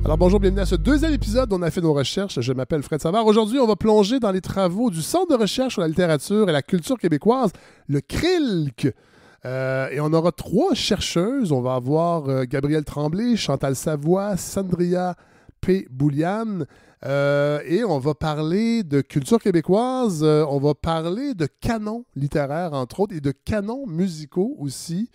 Alors bonjour, bienvenue à ce deuxième épisode dont on a fait nos recherches. Je m'appelle Fred Savard. Aujourd'hui, on va plonger dans les travaux du Centre de recherche sur la littérature et la culture québécoise, le CRILC. Et on aura 3 chercheuses. On va avoir Gabrielle Tremblay, Chantal Savoie, Sandria P. Et on va parler de culture québécoise. On va parler de canons littéraires, entre autres, et de canons musicaux aussi.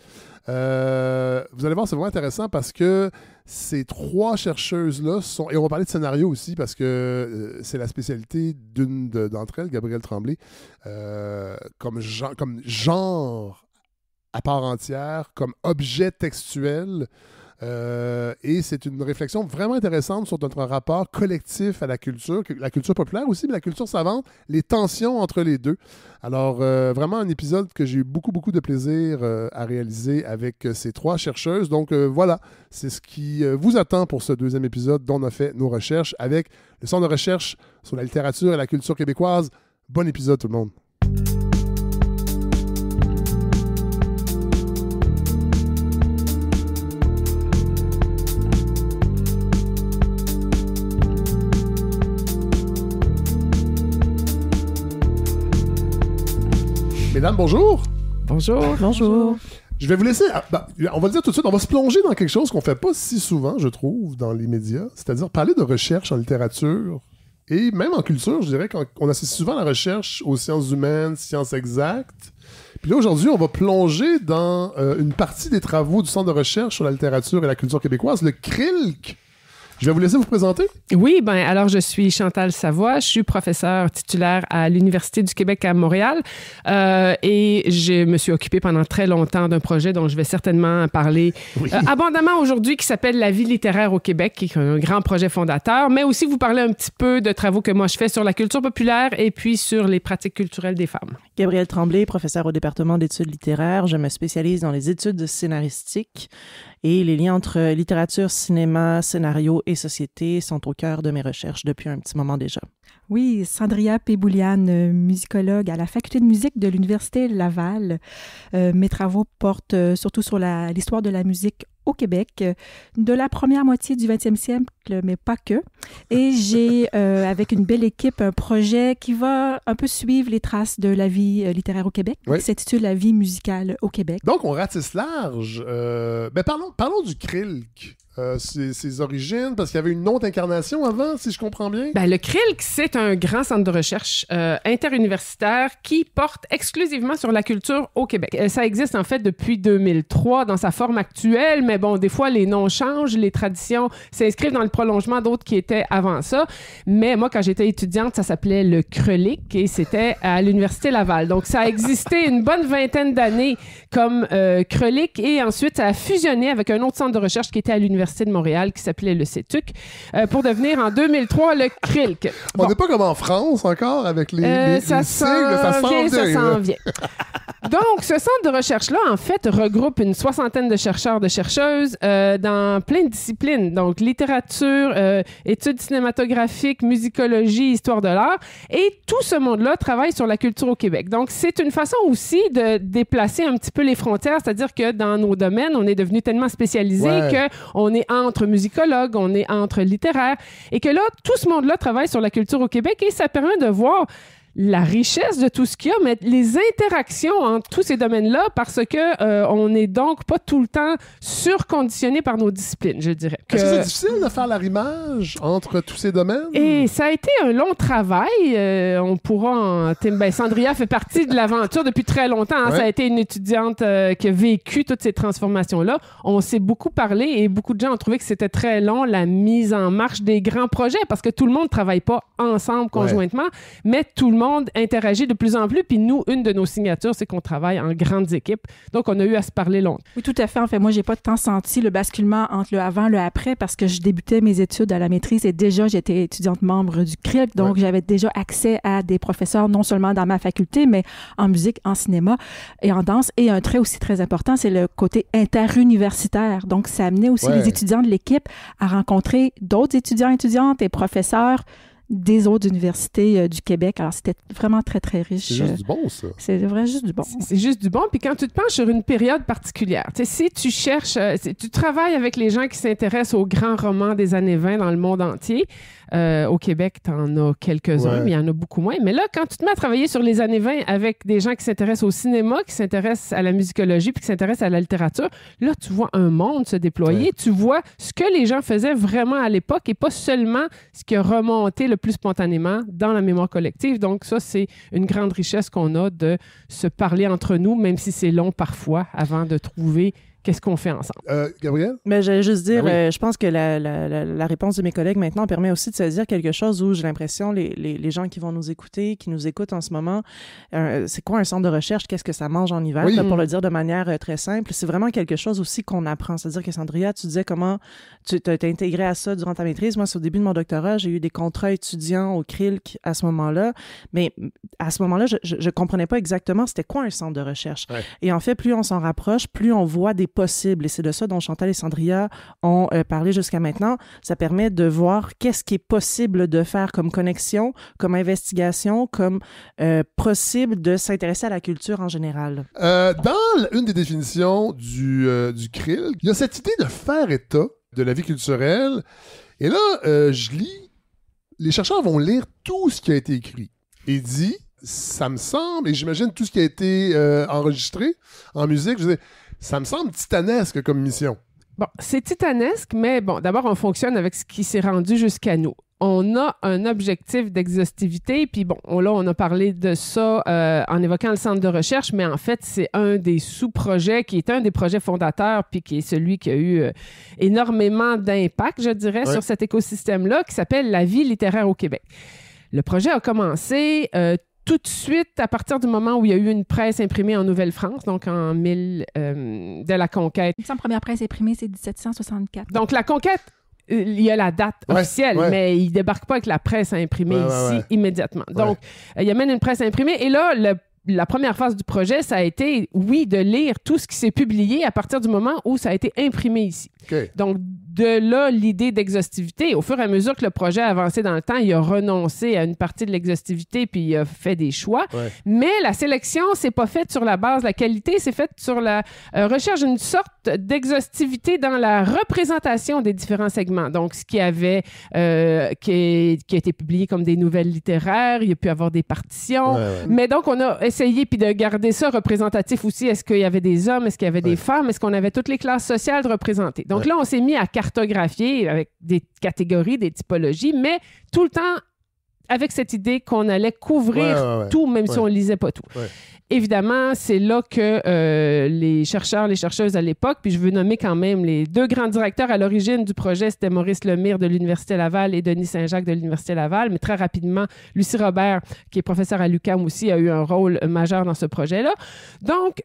Vous allez voir, c'est vraiment intéressant parce que ces 3 chercheuses-là sont... Et on va parler de scénario aussi parce que c'est la spécialité d'une d'entre elles, Gabrielle Tremblay, comme genre à part entière, comme objet textuel. Et c'est une réflexion vraiment intéressante sur notre rapport collectif à la culture populaire aussi, mais la culture savante, les tensions entre les deux. Alors, vraiment un épisode que j'ai eu beaucoup de plaisir à réaliser avec ces 3 chercheuses. Donc voilà, c'est ce qui vous attend pour ce deuxième épisode dont on a fait nos recherches avec le Centre de recherche sur la littérature et la culture québécoise. Bon épisode tout le monde! Mesdames, bonjour. Bonjour. Bonjour. Je vais vous laisser... on va le dire tout de suite, on va se plonger dans quelque chose qu'on ne fait pas si souvent, je trouve, dans les médias, c'est-à-dire parler de recherche en littérature et même en culture, je dirais qu'on associe souvent la recherche aux sciences humaines, sciences exactes. Puis là, aujourd'hui, on va plonger dans une partie des travaux du Centre de recherche sur la littérature et la culture québécoise, le CRILC. Je vais vous laisser vous présenter. Oui, alors je suis Chantal Savoie, je suis professeure titulaire à l'Université du Québec à Montréal et je me suis occupée pendant très longtemps d'un projet dont je vais certainement parler abondamment aujourd'hui qui s'appelle La vie littéraire au Québec, qui est un grand projet fondateur, mais aussi vous parler un petit peu de travaux que moi je fais sur la culture populaire et puis sur les pratiques culturelles des femmes. Gabrielle Tremblay, professeure au département d'études littéraires. Je me spécialise dans les études scénaristiques et les liens entre littérature, cinéma, scénario et société sont au cœur de mes recherches depuis un petit moment déjà. Oui, Sandria P. musicologue à la Faculté de musique de l'Université Laval. Mes travaux portent surtout sur l'histoire de la musique au Québec, de la première moitié du 20e siècle, mais pas que. Et j'ai, avec une belle équipe, un projet qui va un peu suivre les traces de la vie littéraire au Québec, qui s'intitule La vie musicale au Québec. Donc, on ratisse large. Parlons du CRILC. Ses origines, parce qu'il y avait une autre incarnation avant, si je comprends bien. Le CRILC, c'est un grand centre de recherche interuniversitaire qui porte exclusivement sur la culture au Québec. Ça existe en fait depuis 2003 dans sa forme actuelle, mais bon, des fois, les noms changent, les traditions s'inscrivent dans le prolongement d'autres qui étaient avant ça. Mais moi, quand j'étais étudiante, ça s'appelait le CRELIC et c'était à l'Université Laval. Donc, ça a existé une bonne vingtaine d'années comme CRELIC et ensuite, ça a fusionné avec un autre centre de recherche qui était à l'Université de Montréal qui s'appelait le CETUC pour devenir en 2003 le CRILC. On n'est pas comme en France encore avec les sigles, ça s'en vient. Donc, ce centre de recherche-là, en fait, regroupe une 60aine de chercheurs, de chercheuses dans plein de disciplines. Donc, littérature, études cinématographiques, musicologie, histoire de l'art. Et tout ce monde-là travaille sur la culture au Québec. Donc, c'est une façon aussi de déplacer un petit peu les frontières, c'est-à-dire que dans nos domaines, on est devenu tellement spécialisé qu'on est entre musicologues, on est entre littéraires, et que là, tout ce monde-là travaille sur la culture au Québec et ça permet de voir la richesse de tout ce qu'il y a, mais les interactions entre tous ces domaines-là, parce que on n'est donc pas tout le temps surconditionné par nos disciplines, je dirais. Est-ce que c'est difficile de faire l'arrimage entre tous ces domaines? Et ça a été un long travail. On pourra Sandria fait partie de l'aventure depuis très longtemps. Hein. Ça a été une étudiante qui a vécu toutes ces transformations-là. On s'est beaucoup parlé et beaucoup de gens ont trouvé que c'était très long, la mise en marche des grands projets, parce que tout le monde ne travaille pas ensemble conjointement, mais tout le monde interagit de plus en plus. Puis nous, une de nos signatures, c'est qu'on travaille en grandes équipes. Donc, on a eu à se parler longtemps. Oui, tout à fait. En fait, moi, j'ai pas tant senti le basculement entre le avant et le après parce que je débutais mes études à la maîtrise et déjà, j'étais étudiante membre du CRILC. Donc, j'avais déjà accès à des professeurs, non seulement dans ma faculté, mais en musique, en cinéma et en danse. Et un trait aussi très important, c'est le côté interuniversitaire. Donc, ça amenait aussi les étudiants de l'équipe à rencontrer d'autres étudiants, étudiantes et professeurs des autres universités du Québec. Alors, c'était vraiment très, très riche. C'est juste du bon, ça. C'est vraiment juste du bon. C'est juste du bon. Puis quand tu te penches sur une période particulière, si tu cherches, tu travailles avec les gens qui s'intéressent aux grands romans des années 20 dans le monde entier. Au Québec, tu en as quelques-uns, mais il y en a beaucoup moins. Mais là, quand tu te mets à travailler sur les années 20 avec des gens qui s'intéressent au cinéma, qui s'intéressent à la musicologie, puis qui s'intéressent à la littérature, là, tu vois un monde se déployer. Ouais. Tu vois ce que les gens faisaient vraiment à l'époque et pas seulement ce qui a remonté le plus spontanément dans la mémoire collective. Donc ça, c'est une grande richesse qu'on a de se parler entre nous, même si c'est long parfois avant de trouver qu'est-ce qu'on fait ensemble. Gabrielle? Mais j'allais juste dire, oui. je pense que la réponse de mes collègues maintenant permet aussi de se dire quelque chose où j'ai l'impression, les gens qui vont nous écouter, qui nous écoutent en ce moment, c'est quoi un centre de recherche? Qu'est-ce que ça mange en hiver? Oui. Là, pour le dire de manière très simple, c'est vraiment quelque chose aussi qu'on apprend. C'est-à-dire que Sandria, tu disais comment tu t'es intégré à ça durant ta maîtrise. Moi, c'est au début de mon doctorat, j'ai eu des contrats étudiants au CRILC à ce moment-là. Mais à ce moment-là, je comprenais pas exactement c'était quoi un centre de recherche. Ouais. Et en fait, plus on s'en rapproche, plus on voit des possibles. Et c'est de ça dont Chantal et Sandria ont parlé jusqu'à maintenant. Ça permet de voir qu'est-ce qui est possible de faire comme connexion, comme investigation, comme possible de s'intéresser à la culture en général. Dans une des définitions du CRIL, il y a cette idée de faire état de la vie culturelle. Et là, je lis, les chercheurs vont lire tout ce qui a été écrit. Et dit, ça me semble, et j'imagine tout ce qui a été enregistré en musique, je veux dire, ça me semble titanesque comme mission. Bon, c'est titanesque, mais bon, d'abord, on fonctionne avec ce qui s'est rendu jusqu'à nous. On a un objectif d'exhaustivité, puis bon, là, on a parlé de ça en évoquant le centre de recherche, mais en fait, c'est un des sous-projets qui est un des projets fondateurs, puis qui est celui qui a eu énormément d'impact, je dirais, sur cet écosystème-là, qui s'appelle La vie littéraire au Québec. Le projet a commencé tout de suite à partir du moment où il y a eu une presse imprimée en Nouvelle-France, donc en de la conquête. La première presse imprimée, c'est 1764. Donc la conquête, il y a la date officielle, mais il ne débarque pas avec la presse imprimée ici immédiatement. Donc, il y a même une presse imprimée. Et là, la première phase du projet, ça a été, oui, de lire tout ce qui s'est publié à partir du moment où ça a été imprimé ici. Okay. Donc, de là, l'idée d'exhaustivité. Au fur et à mesure que le projet a avancé dans le temps, il a renoncé à une partie de l'exhaustivité puis il a fait des choix. Ouais. Mais la sélection, c'est pas faite sur la base de la qualité, c'est faite sur la recherche d'une sorte d'exhaustivité dans la représentation des différents segments. Donc, ce qui avait qui a été publié comme des nouvelles littéraires, il y a pu avoir des partitions. Mais donc, on a essayé puis de garder ça représentatif aussi. Est-ce qu'il y avait des hommes? Est-ce qu'il y avait des femmes? Est-ce qu'on avait toutes les classes sociales représentées? Donc là, on s'est mis à cartographier avec des catégories, des typologies, mais tout le temps avec cette idée qu'on allait couvrir tout, même si on ne lisait pas tout. Évidemment, c'est là que les chercheurs, les chercheuses à l'époque, puis je veux nommer quand même les deux grands directeurs à l'origine du projet, c'était Maurice Lemire de l'Université Laval et Denis Saint-Jacques de l'Université Laval, mais très rapidement, Lucie Robert, qui est professeure à l'UQAM aussi, a eu un rôle majeur dans ce projet-là. Donc,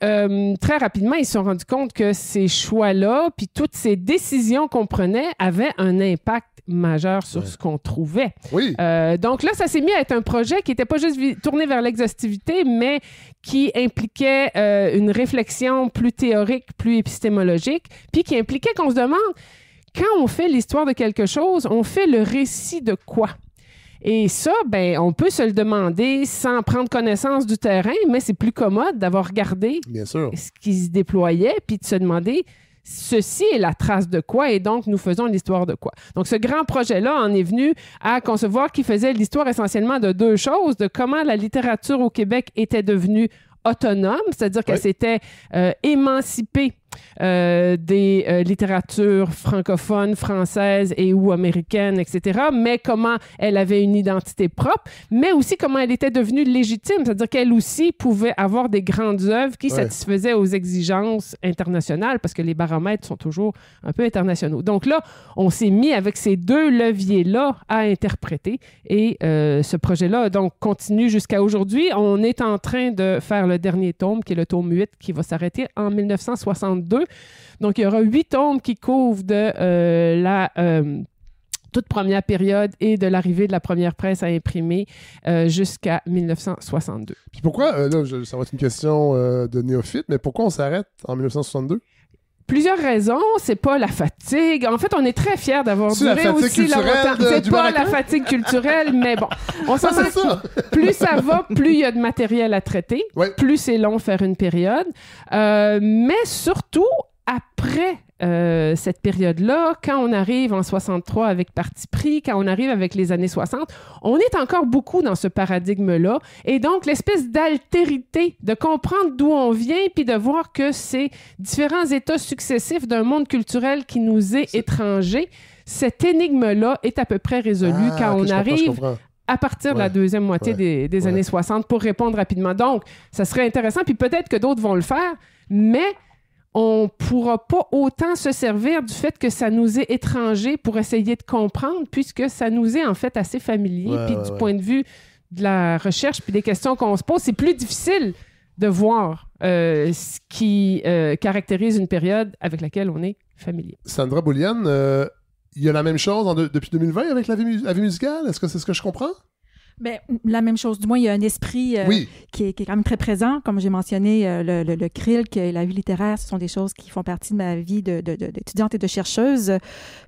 très rapidement, ils se sont rendus compte que ces choix-là, puis toutes ces décisions qu'on prenait avaient un impact majeur sur ce qu'on trouvait. Oui. Donc là, ça s'est mis à être un projet qui n'était pas juste tourné vers l'exhaustivité, mais qui impliquait une réflexion plus théorique, plus épistémologique, puis qui impliquait qu'on se demande, quand on fait l'histoire de quelque chose, on fait le récit de quoi? Et ça, ben, on peut se le demander sans prendre connaissance du terrain, mais c'est plus commode d'avoir regardé ce qui se déployait, puis de se demander ceci est la trace de quoi et donc nous faisons l'histoire de quoi. Donc ce grand projet-là en est venu à concevoir qu'il faisait l'histoire essentiellement de deux choses, de comment la littérature au Québec était devenue autonome, c'est-à-dire qu'elle s'était émancipée des littératures francophones, françaises et ou américaines, etc., mais comment elle avait une identité propre, mais aussi comment elle était devenue légitime, c'est-à-dire qu'elle aussi pouvait avoir des grandes œuvres qui satisfaisaient aux exigences internationales, parce que les baromètres sont toujours un peu internationaux. Donc là, on s'est mis avec ces deux leviers-là à interpréter, et ce projet-là donc continue jusqu'à aujourd'hui. On est en train de faire le dernier tome, qui est le tome 8, qui va s'arrêter en 1962. Donc, il y aura 8 tomes qui couvrent de la toute première période et de l'arrivée de la première presse à imprimer jusqu'à 1962. Puis pourquoi, là, ça va être une question de néophyte, mais pourquoi on s'arrête en 1962? Plusieurs raisons. C'est pas la fatigue. En fait, on est très fiers d'avoir duré aussi longtemps. C'est pas la fatigue culturelle, mais bon. On s'en sort. Plus ça va, plus il y a de matériel à traiter. Ouais. Plus c'est long faire une période. Mais surtout, après cette période-là, quand on arrive en 63 avec Parti pris, quand on arrive avec les années 60, on est encore beaucoup dans ce paradigme-là. Et donc, l'espèce d'altérité, de comprendre d'où on vient, puis de voir que c'est différents états successifs d'un monde culturel qui nous est étranger, cette énigme-là est à peu près résolue quand on arrive à partir de la deuxième moitié des années 60 pour répondre rapidement. Donc, ça serait intéressant, puis peut-être que d'autres vont le faire, mais on ne pourra pas autant se servir du fait que ça nous est étranger pour essayer de comprendre, puisque ça nous est en fait assez familier. Puis du point de vue de la recherche puis des questions qu'on se pose, c'est plus difficile de voir ce qui caractérise une période avec laquelle on est familier. Sandra Boulian, il y a la même chose depuis 2020 avec la vie musicale? Est-ce que c'est ce que je comprends? Bien, la même chose. Du moins, il y a un esprit qui est quand même très présent. Comme j'ai mentionné, le CRILC et la vie littéraire, ce sont des choses qui font partie de ma vie d'étudiante et de chercheuse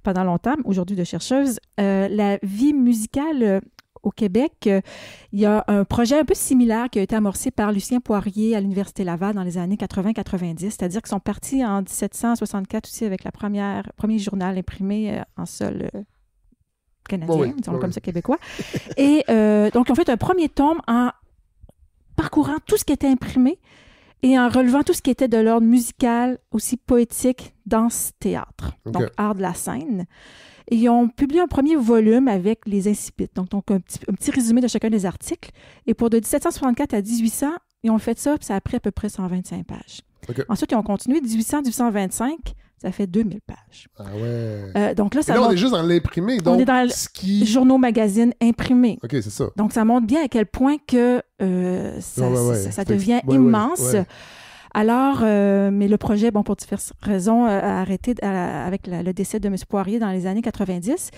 pendant longtemps, aujourd'hui de chercheuse. La vie musicale au Québec, il y a un projet un peu similaire qui a été amorcé par Lucien Poirier à l'Université Laval dans les années 80-90, c'est-à-dire qu'ils sont partis en 1764 aussi avec le premier journal imprimé en sol canadien, disons comme ça, québécois. Et donc, ils ont fait un premier tome en parcourant tout ce qui était imprimé et en relevant tout ce qui était de l'ordre musical, aussi poétique, danse, théâtre. Donc, art de la scène. Et ils ont publié un premier volume avec les incipits, donc un petit résumé de chacun des articles. Et pour de 1764 à 1800, ils ont fait ça, puis ça a pris à peu près 125 pages. Ensuite, ils ont continué, 1800-1825, ça fait 2000 pages. Ah ouais. Donc là, on est juste dans l'imprimé. Donc, on est dans journaux, magazines imprimés. OK, c'est ça. Donc, ça montre bien à quel point que ça devient immense. Ouais. Alors, mais le projet, pour diverses raisons, a arrêté avec le décès de M. Poirier dans les années 90.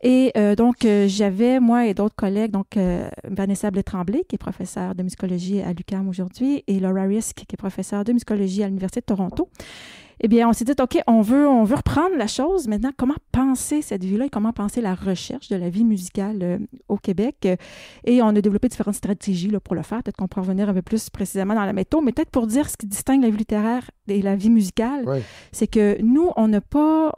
Et donc, j'avais, moi et d'autres collègues, donc Vanessa Blais-Tremblay, qui est professeure de musicologie à l'UQAM aujourd'hui, et Laura Risk, qui est professeure de musicologie à l'Université de Toronto. Eh bien, on s'est dit, OK, on veut reprendre la chose. Maintenant, comment penser cette vie-là et comment penser la recherche de la vie musicale au Québec? Et on a développé différentes stratégies là, pour le faire. Peut-être qu'on pourra revenir un peu plus précisément dans la méthode, mais peut-être pour dire ce qui distingue la vie littéraire et la vie musicale, c'est que nous, on n'a pas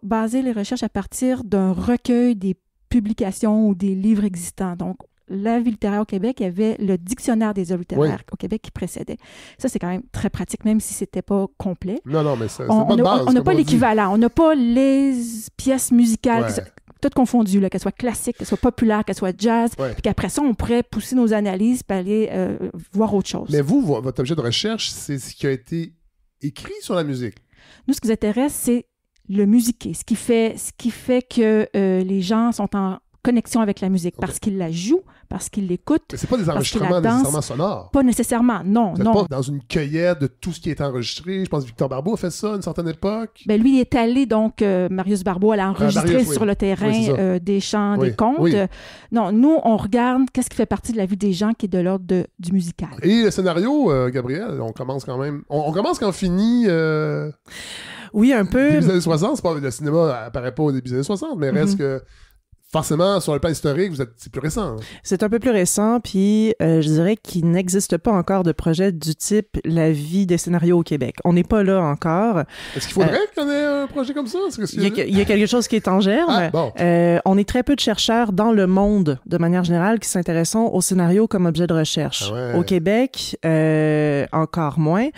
basé les recherches à partir d'un recueil des publications ou des livres existants. Donc, la vie littéraire au Québec, il y avait le dictionnaire des œuvres littéraires au Québec qui précédait. Ça, c'est quand même très pratique, même si c'était pas complet. Non, mais c'est pas de base. On n'a pas l'équivalent. On n'a pas les pièces musicales, toutes confondues, qu'elles soient classiques, qu'elles soient populaires, qu'elles soient jazz. Puis qu'après ça, on pourrait pousser nos analyses et aller voir autre chose. Mais vous, votre objet de recherche, c'est ce qui a été écrit sur la musique. Nous, ce qui nous intéresse, c'est le musiquer. Ce qui fait que les gens sont en connexion avec la musique parce qu'ils la jouent, parce qu'ils l'écoutent. Mais c'est pas des enregistrements nécessairement sonores. Pas nécessairement, non. Vous n'êtes pas dans une cueillette de tout ce qui est enregistré. Je pense que Victor Barbeau a fait ça à une certaine époque. Ben lui, il est allé, donc, Marius Barbeau, allait enregistrer sur le terrain des chants, des contes. Non, nous, on regarde qu'est-ce qui fait partie de la vie des gens qui est de l'ordre du musical. Et le scénario, Gabriel, on commence quand même... On commence quand on finit... Oui, un peu. Début des années 60, c'est pas, le cinéma apparaît pas au début des années 60, mais reste que... Forcément, sur le plan historique, c'est plus récent. Hein? C'est un peu plus récent, puis je dirais qu'il n'existe pas encore de projet du type La vie des scénarios au Québec. On n'est pas là encore. Est-ce qu'il faudrait qu'on ait un projet comme ça? Il y a quelque chose qui est en germe. On est très peu de chercheurs dans le monde, de manière générale, qui s'intéressent au scénario comme objet de recherche. Au Québec, encore moins.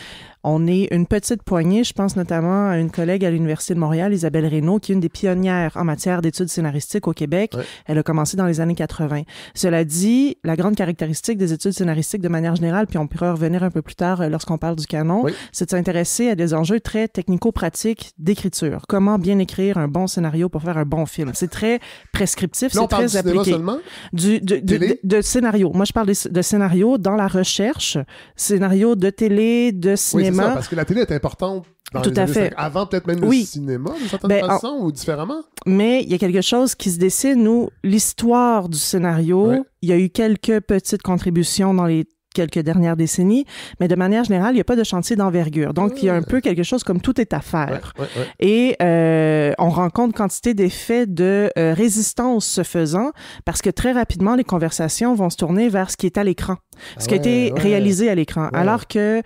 On est une petite poignée, je pense notamment à une collègue à l'Université de Montréal, Isabelle Reynaud, qui est une des pionnières en matière d'études scénaristiques au Québec. Elle a commencé dans les années 80. Cela dit, la grande caractéristique des études scénaristiques de manière générale, puis on pourra revenir un peu plus tard lorsqu'on parle du canon, c'est de s'intéresser à des enjeux très technico-pratiques d'écriture. Comment bien écrire un bon scénario pour faire un bon film. C'est très prescriptif, c'est très appliqué. Seulement? De scénario. Moi, je parle de scénario dans la recherche, scénario de télé, de cinéma. C'est ça, parce que la télé est importante dans les années 50. Avant peut-être même le cinéma, d'une certaine façon, ou différemment. Mais il y a quelque chose qui se dessine où l'histoire du scénario, il y a eu quelques petites contributions dans les quelques dernières décennies, mais de manière générale, il n'y a pas de chantier d'envergure. Donc, il y a un peu quelque chose comme tout est à faire. Et on rencontre quantité d'effets de résistance se faisant, parce que très rapidement, les conversations vont se tourner vers ce qui est à l'écran, ce qui a été réalisé à l'écran. Alors que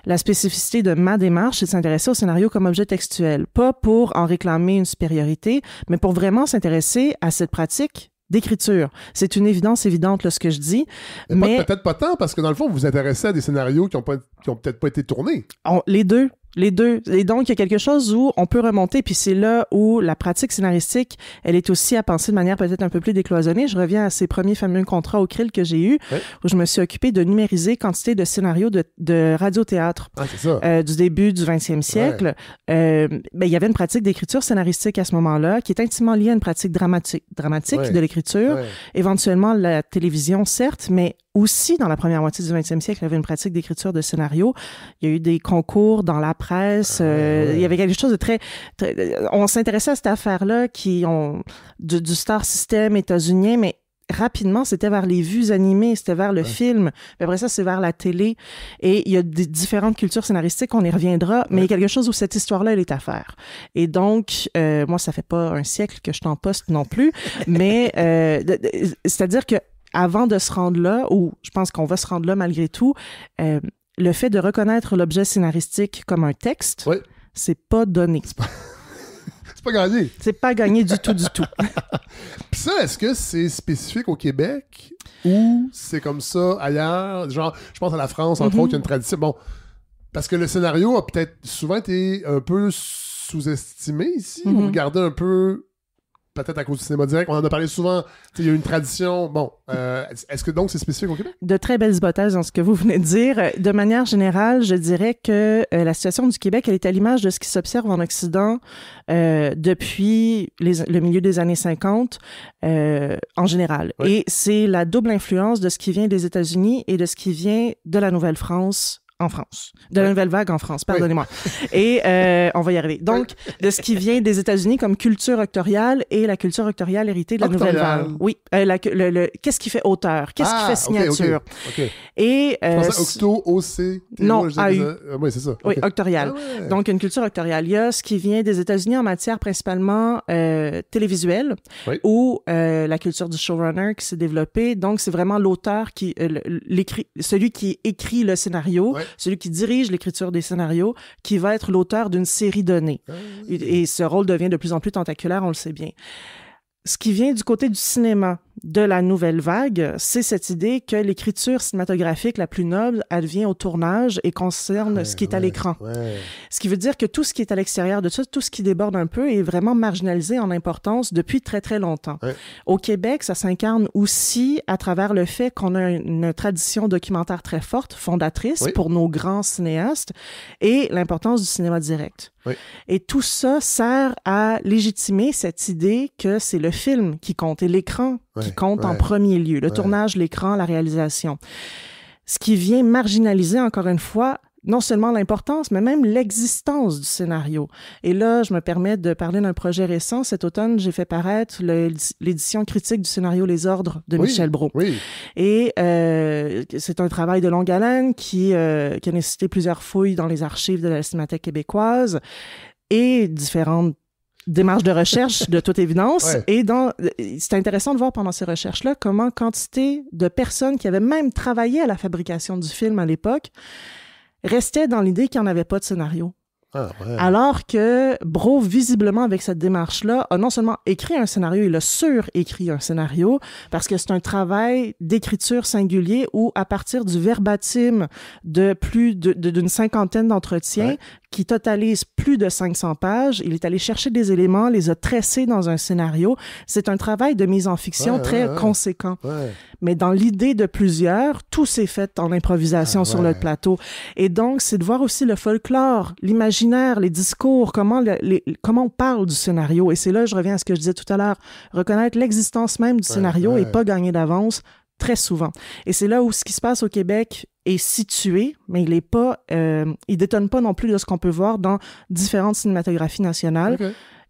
la spécificité de ma démarche, c'est de s'intéresser au scénario comme objet textuel, pas pour en réclamer une supériorité, mais pour vraiment s'intéresser à cette pratique d'écriture. C'est une évidence évidente, là, ce que je dis. Mais peut-être pas tant, parce que dans le fond, vous vous intéressez à des scénarios qui ont peut-être pas été tournés. Les deux. Et donc, il y a quelque chose où on peut remonter, puis c'est là où la pratique scénaristique, elle est aussi à penser de manière peut-être un peu plus décloisonnée. Je reviens à ces premiers fameux contrats au CRIL que j'ai eus, où je me suis occupée de numériser quantité de scénarios de radio-théâtre du début du 20e siècle. Il y avait une pratique d'écriture scénaristique à ce moment-là, qui est intimement liée à une pratique dramatique de l'écriture. Éventuellement, la télévision, certes, mais aussi, dans la première moitié du 20e siècle, il y avait une pratique d'écriture de scénario. Il y a eu des concours dans la presse. Il y avait quelque chose de très on s'intéressait à cette affaire-là du star system états-unien, mais rapidement, c'était vers les vues animées, c'était vers le film. Puis après ça, c'est vers la télé. Et il y a des différentes cultures scénaristiques, on y reviendra, mais il y a quelque chose où cette histoire-là, elle est à faire. Et donc, moi, ça fait pas un siècle que je t'en poste non plus, mais c'est-à-dire que avant de se rendre là, ou je pense qu'on va se rendre là malgré tout, le fait de reconnaître l'objet scénaristique comme un texte, c'est pas donné. C'est pas gagné. C'est pas gagné du tout, du tout. Puis ça, est-ce que c'est spécifique au Québec ou c'est comme ça ailleurs? Genre, je pense à la France, entre autres, il y a une tradition. Bon, parce que le scénario a peut-être souvent été un peu sous-estimé ici. Vous regardez un peu... Peut-être à cause du cinéma direct. On en a parlé souvent. Il y a une tradition. Bon, est-ce que donc c'est spécifique au Québec? De très belles hypothèses dans ce que vous venez de dire. De manière générale, je dirais que la situation du Québec, elle est à l'image de ce qui s'observe en Occident depuis le milieu des années 50 en général. Et c'est la double influence de ce qui vient des États-Unis et de ce qui vient de la Nouvelle-France en France. De la nouvelle vague en France, pardonnez-moi. Et on va y arriver. Donc, de ce qui vient des États-Unis comme culture octoriale et la culture octoriale héritée de la nouvelle vague. Oui. Qu'est-ce qui fait auteur? Qu'est-ce qui fait signature? Okay. Et je pensais octo, OC. Non, AU. Oui, c'est ça. Oui, octoriale. Donc, une culture octoriale. Il y a ce qui vient des États-Unis en matière principalement télévisuelle ou la culture du showrunner qui s'est développée. Donc, c'est vraiment l'auteur qui celui qui écrit le scénario, celui qui dirige l'écriture des scénarios, qui va être l'auteur d'une série donnée. Et ce rôle devient de plus en plus tentaculaire, on le sait bien. Ce qui vient du côté du cinéma de la nouvelle vague, c'est cette idée que l'écriture cinématographique la plus noble advient au tournage et concerne ce qui est à l'écran. Ce qui veut dire que tout ce qui est à l'extérieur de ça, tout ce qui déborde un peu est vraiment marginalisé en importance depuis très, très longtemps. Au Québec, ça s'incarne aussi à travers le fait qu'on a une tradition documentaire très forte, fondatrice pour nos grands cinéastes, et l'importance du cinéma direct. Et tout ça sert à légitimer cette idée que c'est le film qui compte et l'écran qui compte en premier lieu. Le tournage, l'écran, la réalisation. Ce qui vient marginaliser, encore une fois, non seulement l'importance, mais même l'existence du scénario. Et là, je me permets de parler d'un projet récent. Cet automne, j'ai fait paraître l'édition critique du scénario Les Ordres de Michel Brault. Et c'est un travail de longue haleine qui a nécessité plusieurs fouilles dans les archives de la Cinémathèque québécoise et différentes démarches de recherche, de toute évidence. Et c'est intéressant de voir pendant ces recherches-là comment quantité de personnes qui avaient même travaillé à la fabrication du film à l'époque restaient dans l'idée qu'il n'y en avait pas de scénario. Alors que Brault, visiblement, avec cette démarche-là, a non seulement écrit un scénario, il a surécrit un scénario, parce que c'est un travail d'écriture singulier où, à partir du verbatim de plus d'une cinquantaine d'entretiens, qui totalise plus de 500 pages, il est allé chercher des éléments, les a tressés dans un scénario. C'est un travail de mise en fiction très conséquent. Mais dans l'idée de plusieurs, tout s'est fait en improvisation sur le plateau. Et donc, c'est de voir aussi le folklore, l'imaginaire, les discours, comment on parle du scénario. Et c'est là, je reviens à ce que je disais tout à l'heure, reconnaître l'existence même du scénario et pas gagner d'avance très souvent. Et c'est là où ce qui se passe au Québec est situé, mais il détonne pas non plus de ce qu'on peut voir dans différentes cinématographies nationales.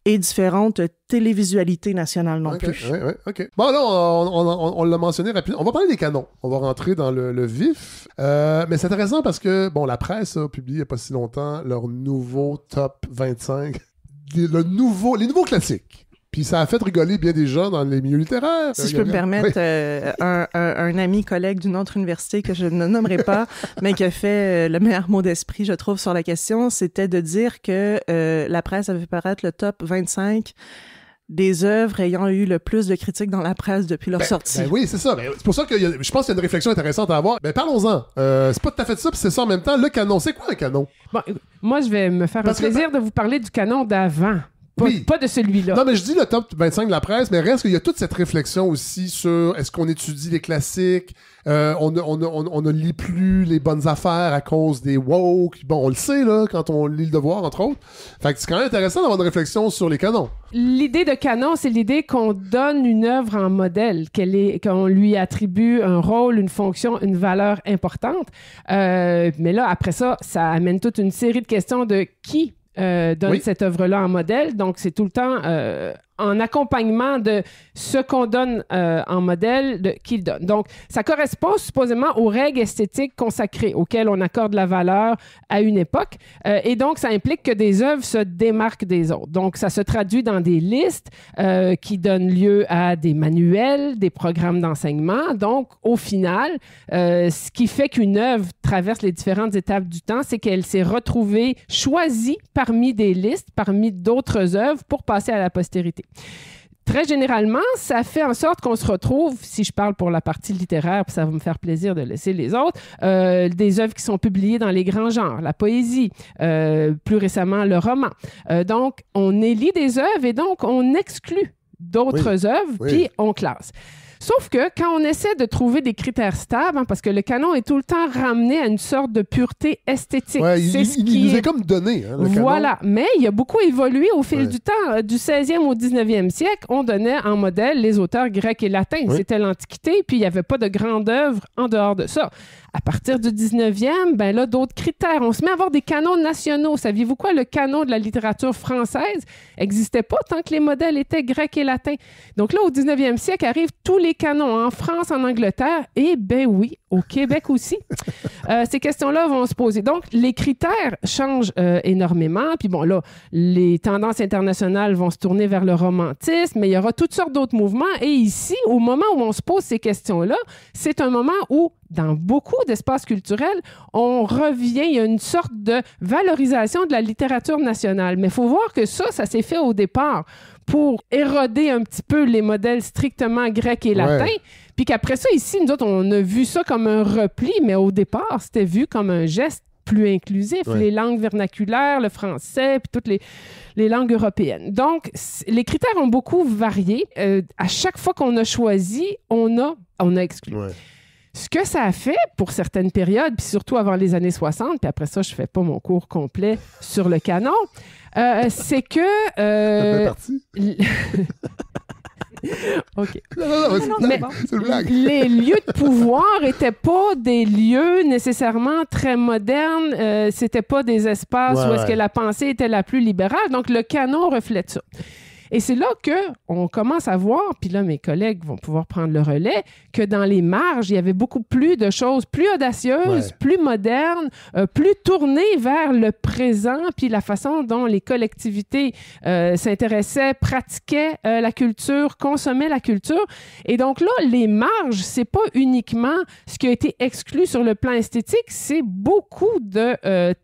et différentes télévisualités nationales non plus. Oui, OK. Bon, là, on l'a mentionné rapidement. On va parler des canons. On va rentrer dans le vif. Mais c'est intéressant parce que, bon, la presse a publié il n'y a pas si longtemps leur nouveau top 25. Les nouveaux classiques. Puis ça a fait rigoler bien des gens dans les milieux littéraires. Si je peux me permettre, un ami collègue d'une autre université que je ne nommerai pas, mais qui a fait le meilleur mot d'esprit, je trouve, sur la question, c'était de dire que la presse avait fait paraître le top 25 des œuvres ayant eu le plus de critiques dans la presse depuis leur sortie. Oui, c'est ça. C'est pour ça que je pense qu'il y a une réflexion intéressante à avoir. Parlons-en. C'est pas tout à fait ça, puis c'est ça en même temps. Le canon, c'est quoi un canon? Bon, moi, je vais me faire un plaisir de vous parler du canon d'avant. Pas de celui-là. Non, mais je dis le top 25 de la presse, mais reste qu'il y a toute cette réflexion aussi sur est-ce qu'on étudie les classiques, on ne lit plus les bonnes affaires à cause des woke. Bon, on le sait, là, quand on lit Le Devoir, entre autres. Fait que c'est quand même intéressant d'avoir une réflexion sur les canons. L'idée de canon, c'est l'idée qu'on donne une œuvre en modèle, qu'on lui attribue un rôle, une fonction, une valeur importante. Mais là, après ça, ça amène toute une série de questions de qui donne cette œuvre-là en modèle. Donc, c'est tout le temps en accompagnement de ce qu'on donne en modèle, de qui le donne. Donc, ça correspond supposément aux règles esthétiques consacrées auxquelles on accorde la valeur à une époque. Et donc, ça implique que des œuvres se démarquent des autres. Donc, ça se traduit dans des listes qui donnent lieu à des manuels, des programmes d'enseignement. Donc, au final, ce qui fait qu'une œuvre traverse les différentes étapes du temps, c'est qu'elle s'est retrouvée choisie parmi des listes, parmi d'autres œuvres pour passer à la postérité. Très généralement, ça fait en sorte qu'on se retrouve, si je parle pour la partie littéraire, puis ça va me faire plaisir de laisser les autres, des œuvres qui sont publiées dans les grands genres, la poésie, plus récemment le roman. Donc, on élit des œuvres et donc on exclut d'autres œuvres, puis on classe. Sauf que quand on essaie de trouver des critères stables, parce que le canon est tout le temps ramené à une sorte de pureté esthétique. Ouais, il nous est comme donné, hein, le voilà. canon. Mais il a beaucoup évolué au fil du temps. Du 16e au 19e siècle, on donnait en modèle les auteurs grecs et latins. Oui. C'était l'Antiquité, puis il n'y avait pas de grande œuvre en dehors de ça. À partir du 19e, ben là, d'autres critères. On se met à avoir des canons nationaux. Saviez-vous quoi? Le canon de la littérature française n'existait pas tant que les modèles étaient grecs et latins. Donc là, au 19e siècle, arrivent tous les canons en France, en Angleterre, et ben oui, au Québec aussi. Ces questions-là vont se poser. Donc, les critères changent énormément. Puis bon, là, les tendances internationales vont se tourner vers le romantisme, mais il y aura toutes sortes d'autres mouvements. Et ici, au moment où on se pose ces questions-là, c'est un moment où dans beaucoup d'espaces culturels, on revient, il y a une sorte de valorisation de la littérature nationale. Mais il faut voir que ça s'est fait au départ pour éroder un petit peu les modèles strictement grecs et latins, puis qu'après ça, ici, nous autres, on a vu ça comme un repli, mais au départ, c'était vu comme un geste plus inclusif, les langues vernaculaires, le français, puis toutes les langues européennes. Donc, les critères ont beaucoup varié. À chaque fois qu'on a choisi, on a exclu. Ouais. Ce que ça a fait pour certaines périodes, puis surtout avant les années 60, puis après ça, je ne fais pas mon cours complet sur le canon, c'est que... Ça fait partie? OK. Mais c'est une blague. Les lieux de pouvoir n'étaient pas des lieux nécessairement très modernes. C'était pas des espaces où est-ce que la pensée était la plus libérale. Donc, le canon reflète ça. Et c'est là qu'on commence à voir, puis là, mes collègues vont pouvoir prendre le relais, que dans les marges, il y avait beaucoup plus de choses plus audacieuses, plus modernes, plus tournées vers le présent, puis la façon dont les collectivités s'intéressaient, pratiquaient la culture, consommaient la culture. Et donc là, les marges, c'est pas uniquement ce qui a été exclu sur le plan esthétique, c'est beaucoup de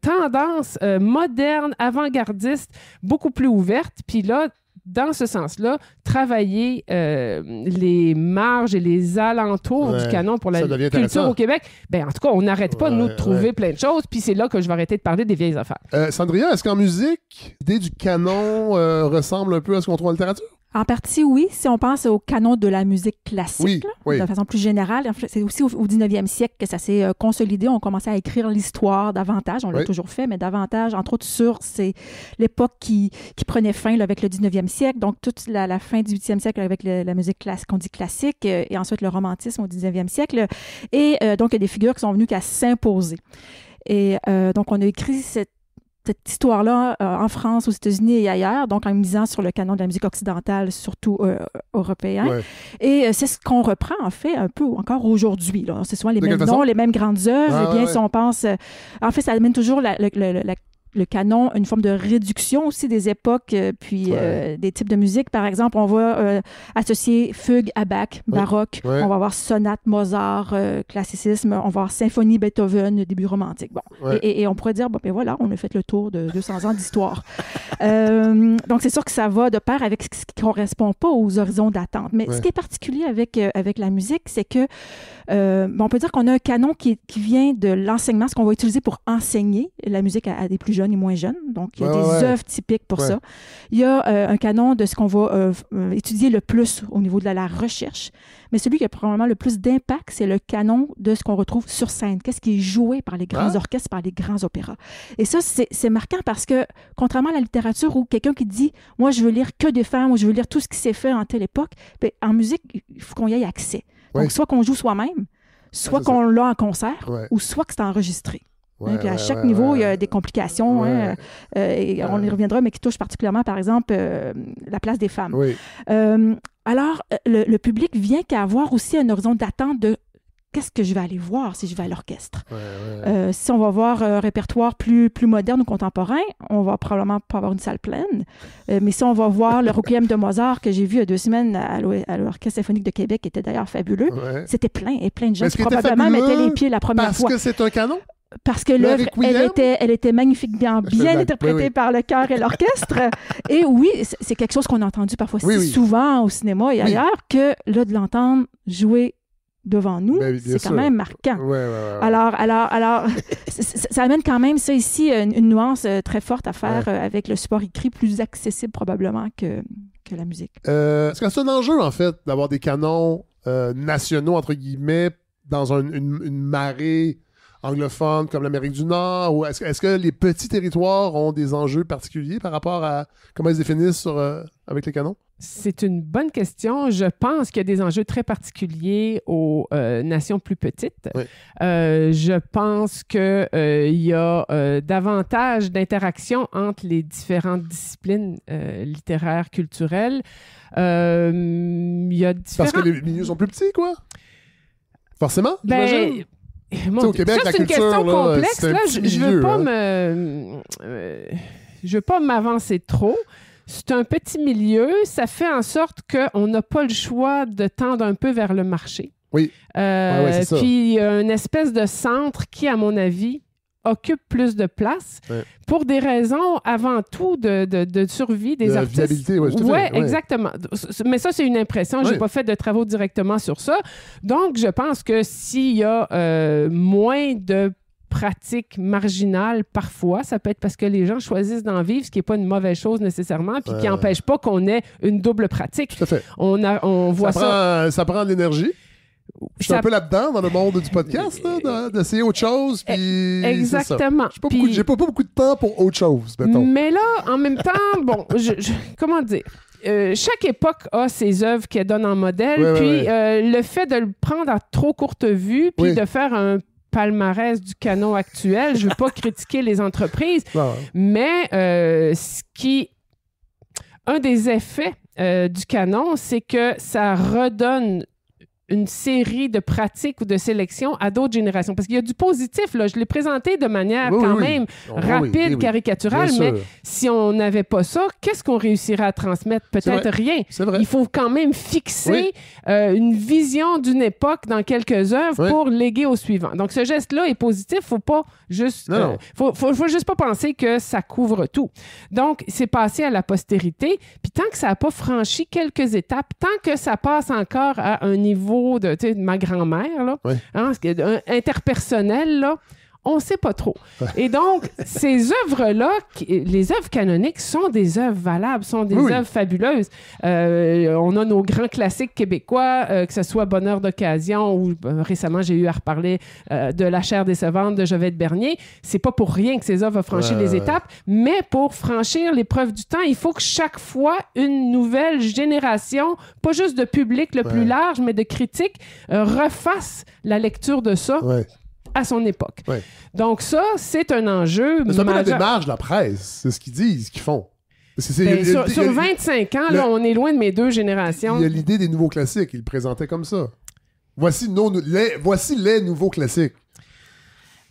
tendances modernes, avant-gardistes, beaucoup plus ouvertes. Puis là, dans ce sens-là, travailler les marges et les alentours du canon pour la culture au Québec, ben, en tout cas, on n'arrête pas, nous, de trouver plein de choses, puis c'est là que je vais arrêter de parler des vieilles affaires. Sandrina, est-ce qu'en musique, l'idée du canon ressemble un peu à ce qu'on trouve en littérature? En partie, oui. Si on pense au canon de la musique classique, de façon plus générale, c'est aussi au 19e siècle que ça s'est consolidé. On commençait à écrire l'histoire davantage. On l'a toujours fait, mais davantage, entre autres, sur l'époque qui prenait fin là, avec le 19e siècle. Donc, toute la fin du 8e siècle avec la musique classique, qu'on dit classique, et ensuite le romantisme au 19e siècle. Et donc, il y a des figures qui sont venues qu'à s'imposer. Et donc, on a écrit cette histoire-là en France, aux États-Unis et ailleurs, donc en misant sur le canon de la musique occidentale, surtout européen. Ouais. Et c'est ce qu'on reprend, en fait, un peu encore aujourd'hui. Là. C'est souvent les mêmes noms, les mêmes grandes œuvres. Eh bien, si on pense... en fait, ça amène toujours le canon, une forme de réduction aussi des époques, puis des types de musique. Par exemple, on va associer fugue à Bach, baroque. On va avoir sonate Mozart, classicisme. On va avoir symphonie Beethoven, début romantique. Bon. Et on pourrait dire, bon, ben voilà, on a fait le tour de 200 ans d'histoire. Donc, c'est sûr que ça va de pair avec ce qui ne correspond pas aux horizons d'attente. Mais ce qui est particulier avec la musique, c'est que on peut dire qu'on a un canon qui vient de l'enseignement, ce qu'on va utiliser pour enseigner la musique à des plus jeunes et moins jeunes. Donc, il y a des œuvres typiques pour ça. Il y a un canon de ce qu'on va étudier le plus au niveau de la recherche. Mais celui qui a probablement le plus d'impact, c'est le canon de ce qu'on retrouve sur scène. Qu'est-ce qui est joué par les grands orchestres, par les grands opéras. Et ça, c'est marquant parce que, contrairement à la littérature où quelqu'un qui dit « Moi, je veux lire que des femmes » ou « Je veux lire tout ce qui s'est fait en telle époque », en musique, il faut qu'on y ait accès. Donc, soit qu'on joue soi-même, soit qu'on l'a en concert, ou soit que c'est enregistré. Puis à chaque niveau, il y a des complications, et on y reviendra, mais qui touchent particulièrement, par exemple, la place des femmes. Alors, le public vient qu'à avoir aussi un horizon d'attente de qu'est-ce que je vais aller voir si je vais à l'orchestre. Si on va voir un répertoire plus moderne ou contemporain, on va probablement pas avoir une salle pleine. Mais si on va voir le Requiem de Mozart que j'ai vu il y a 2 semaines à l'Orchestre symphonique de Québec, qui était d'ailleurs fabuleux, c'était plein, et plein de gens qui probablement mettaient les pieds la première fois. Parce que c'est un canon? Parce que l'œuvre, elle était magnifiquement bien interprétée par le chœur et l'orchestre. Et oui, c'est quelque chose qu'on a entendu parfois souvent au cinéma et ailleurs, que là, de l'entendre jouer devant nous, c'est quand même marquant. Alors ça amène quand même ça ici, une nuance très forte à faire avec le support écrit, plus accessible probablement que la musique. Est-ce que c'est un enjeu, en fait, d'avoir des canons nationaux, entre guillemets, dans une marée anglophone comme l'Amérique du Nord, ou est-ce que les petits territoires ont des enjeux particuliers par rapport à comment ils se définissent avec les canons? C'est une bonne question. Je pense qu'il y a des enjeux très particuliers aux nations plus petites. Je pense qu'il y a davantage d'interaction entre les différentes disciplines littéraires, culturelles. Il y a Parce que les milieux sont plus petits, quoi? Forcément, j'imagine. Au Québec, ça, c'est une question complexe. Là, je veux pas m'avancer trop. C'est un petit milieu. Ça fait en sorte qu'on n'a pas le choix de tendre un peu vers le marché. Oui. C'est ça. Puis, il y a une espèce de centre qui, à mon avis, occupe plus de place pour des raisons avant tout de survie des artistes. Viabilité, tout à fait. Exactement. Mais ça, c'est une impression. Je n'ai pas fait de travaux directement sur ça. Donc, je pense que s'il y a moins de pratiques marginales parfois, ça peut être parce que les gens choisissent d'en vivre, ce qui n'est pas une mauvaise chose nécessairement, puis qui n'empêche pas qu'on ait une double pratique. Tout à fait. On voit ça prend de l'énergie. Je suis un peu là-dedans, dans le monde du podcast, d'essayer autre chose. Puis exactement. J'ai pas beaucoup de temps pour autre chose, mettons. Mais là, en même temps, comment dire? Chaque époque a ses œuvres qu'elle donne en modèle. Le fait de le prendre à trop courte vue, puis de faire un palmarès du canon actuel, je ne veux pas critiquer les entreprises, mais un des effets du canon, c'est que ça redonne une série de pratiques ou de sélections à d'autres générations. Parce qu'il y a du positif, là. Je l'ai présenté de manière même rapide, caricaturale, mais si on n'avait pas ça, qu'est-ce qu'on réussirait à transmettre? Peut-être rien. Il faut quand même fixer une vision d'une époque dans quelques œuvres pour léguer au suivant. Donc, ce geste-là est positif. Faut pas juste... faut juste pas penser que ça couvre tout. Donc, c'est passé à la postérité. Puis tant que ça n'a pas franchi quelques étapes, tant que ça passe encore à un niveau de ma grand-mère, là, interpersonnel, là, on ne sait pas trop. Et donc, ces œuvres-là, les œuvres canoniques sont des œuvres valables, sont des œuvres fabuleuses. On a nos grands classiques québécois, que ce soit Bonheur d'occasion ou récemment, j'ai eu à reparler de La chair décevante de Jovette Bernier. C'est pas pour rien que ces œuvres ont franchi les étapes, mais pour franchir l'épreuve du temps, il faut que chaque fois, une nouvelle génération, pas juste de public le plus large, mais de critiques, refasse la lecture de ça. à son époque. Oui. Donc ça, c'est un enjeu C'est un peu la majeur. démarche de la presse, c'est ce qu'ils disent, ce qu'ils font. Sur 25 ans, là, on est loin de mes deux générations. Il y a l'idée des nouveaux classiques, ils le présentaient comme ça. Voici les nouveaux classiques.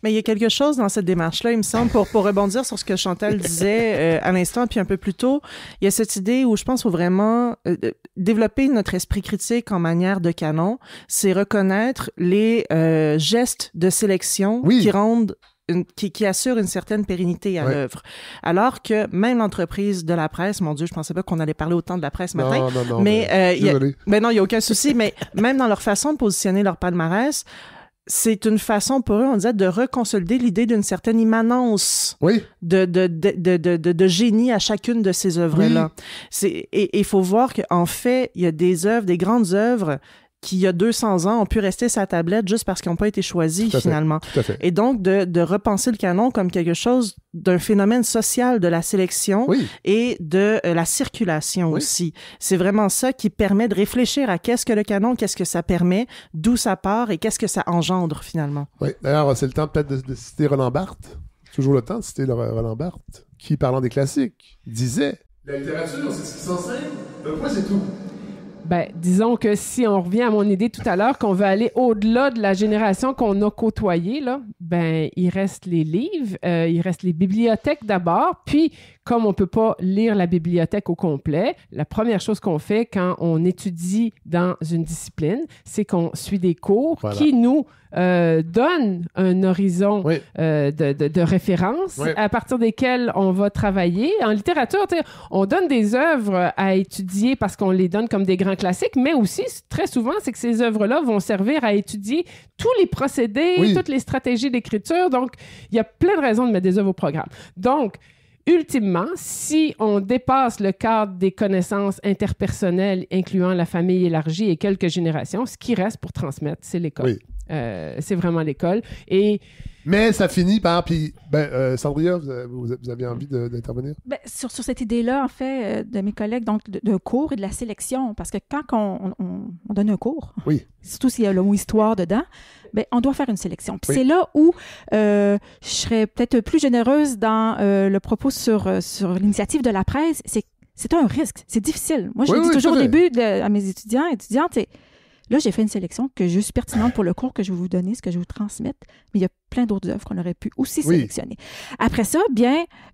Mais il y a quelque chose dans cette démarche-là, il me semble, pour rebondir sur ce que Chantal disait à l'instant, puis un peu plus tôt, il y a cette idée où je pense qu'il faut vraiment développer notre esprit critique en manière de canon, c'est reconnaître les gestes de sélection qui rendent qui assure une certaine pérennité à l'œuvre. Alors que même l'entreprise de la presse, mon Dieu, je pensais pas qu'on allait parler autant de la presse ce matin. Non, mais non, il y a aucun souci, mais même dans leur façon de positionner leur palmarès, c'est une façon pour eux, on disait, de reconsolider l'idée d'une certaine immanence de génie à chacune de ces œuvres-là. Et il faut voir qu'en fait, il y a des grandes œuvres qui, il y a 200 ans, ont pu rester sur la tablette juste parce qu'ils n'ont pas été choisis, finalement. Tout à fait. Et donc, de repenser le canon comme quelque chose d'un phénomène social de la sélection et de la circulation aussi. C'est vraiment ça qui permet de réfléchir à qu'est-ce que le canon, qu'est-ce que ça permet, d'où ça part et qu'est-ce que ça engendre, finalement. Oui. D'ailleurs, c'est le temps peut-être de citer Roland Barthes. Toujours le temps de citer Roland Barthes, qui, parlant des classiques, disait « La littérature, c'est ce qui s'enseigne. Le point, c'est tout. » Ben, disons que si on revient à mon idée tout à l'heure, qu'on veut aller au-delà de la génération qu'on a côtoyée, là, ben, il reste les livres, il reste les bibliothèques d'abord, puis comme on ne peut pas lire la bibliothèque au complet, la première chose qu'on fait quand on étudie dans une discipline, c'est qu'on suit des cours qui nous donnent un horizon de référence à partir desquels on va travailler. En littérature, on donne des œuvres à étudier parce qu'on les donne comme des grands classiques, mais aussi, très souvent, c'est que ces œuvres-là vont servir à étudier tous les procédés, toutes les stratégies d'écriture. Donc, il y a plein de raisons de mettre des œuvres au programme. Donc, ultimement, si on dépasse le cadre des connaissances interpersonnelles, incluant la famille élargie et quelques générations, ce qui reste pour transmettre, c'est l'école. C'est vraiment l'école. Mais ça finit par... Puis, Sandria, vous avez envie d'intervenir? Sur cette idée-là, en fait, de mes collègues, donc d'un cours et de la sélection, parce que quand on donne un cours, surtout s'il y a le mot « histoire » dedans, on doit faire une sélection. Puis c'est là où je serais peut-être plus généreuse dans le propos sur l'initiative de la presse. C'est un risque, c'est difficile. Moi, je le dis toujours au début à mes étudiantes, là, j'ai fait une sélection que je suis pertinente pour le cours que je vais vous donner, ce que je vais vous transmettre, mais il y a plein d'autres œuvres qu'on aurait pu aussi sélectionner. Après ça,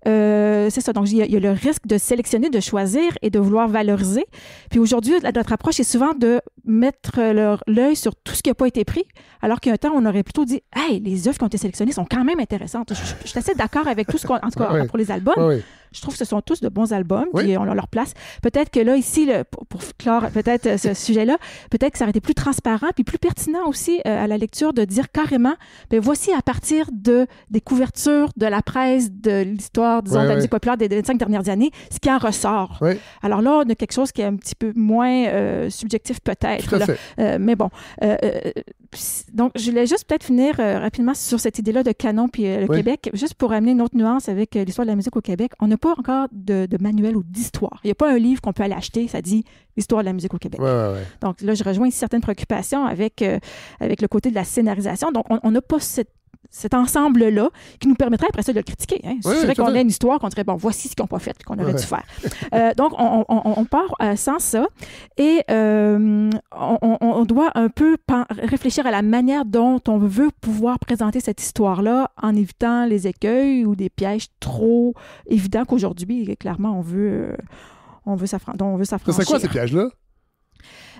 c'est ça. Donc, il y a le risque de sélectionner, de choisir et de vouloir valoriser. Puis aujourd'hui, notre approche est souvent de mettre l'œil sur tout ce qui n'a pas été pris, alors qu'un temps, on aurait plutôt dit « Hey, les œuvres qui ont été sélectionnées sont quand même intéressantes. » Je suis assez d'accord avec tout ce qu'on... En tout cas, pour les albums. Je trouve que ce sont tous de bons albums, puis on a leur place. Peut-être que là, ici, pour clore peut-être ce sujet-là, peut-être que ça aurait été plus transparent puis plus pertinent aussi à la lecture de dire carrément, voici à partir des couvertures de la presse, de l'histoire, disons, de la musique populaire des 25 dernières années, ce qui en ressort. Alors là, on a quelque chose qui est un petit peu moins subjectif peut-être. Tout à fait. Mais bon. Donc, je voulais juste peut-être finir rapidement sur cette idée-là de canon puis le Québec, juste pour amener une autre nuance avec l'histoire de la musique au Québec. On n'a pas encore de manuel ou d'histoire. Il n'y a pas un livre qu'on peut aller acheter, ça dit l'histoire de la musique au Québec. Donc là, je rejoins certaines préoccupations avec le côté de la scénarisation. Donc, on n'a pas cet ensemble-là qui nous permettrait après ça de le critiquer. Il suffirait qu'on ait une histoire, qu'on dirait, voici ce qu'ils n'ont pas fait et qu'on aurait dû faire. Donc, on part sans ça et on doit un peu réfléchir à la manière dont on veut pouvoir présenter cette histoire-là en évitant les écueils ou des pièges trop évidents qu'aujourd'hui, clairement, on veut s'affranchir. C'est quoi ces pièges-là?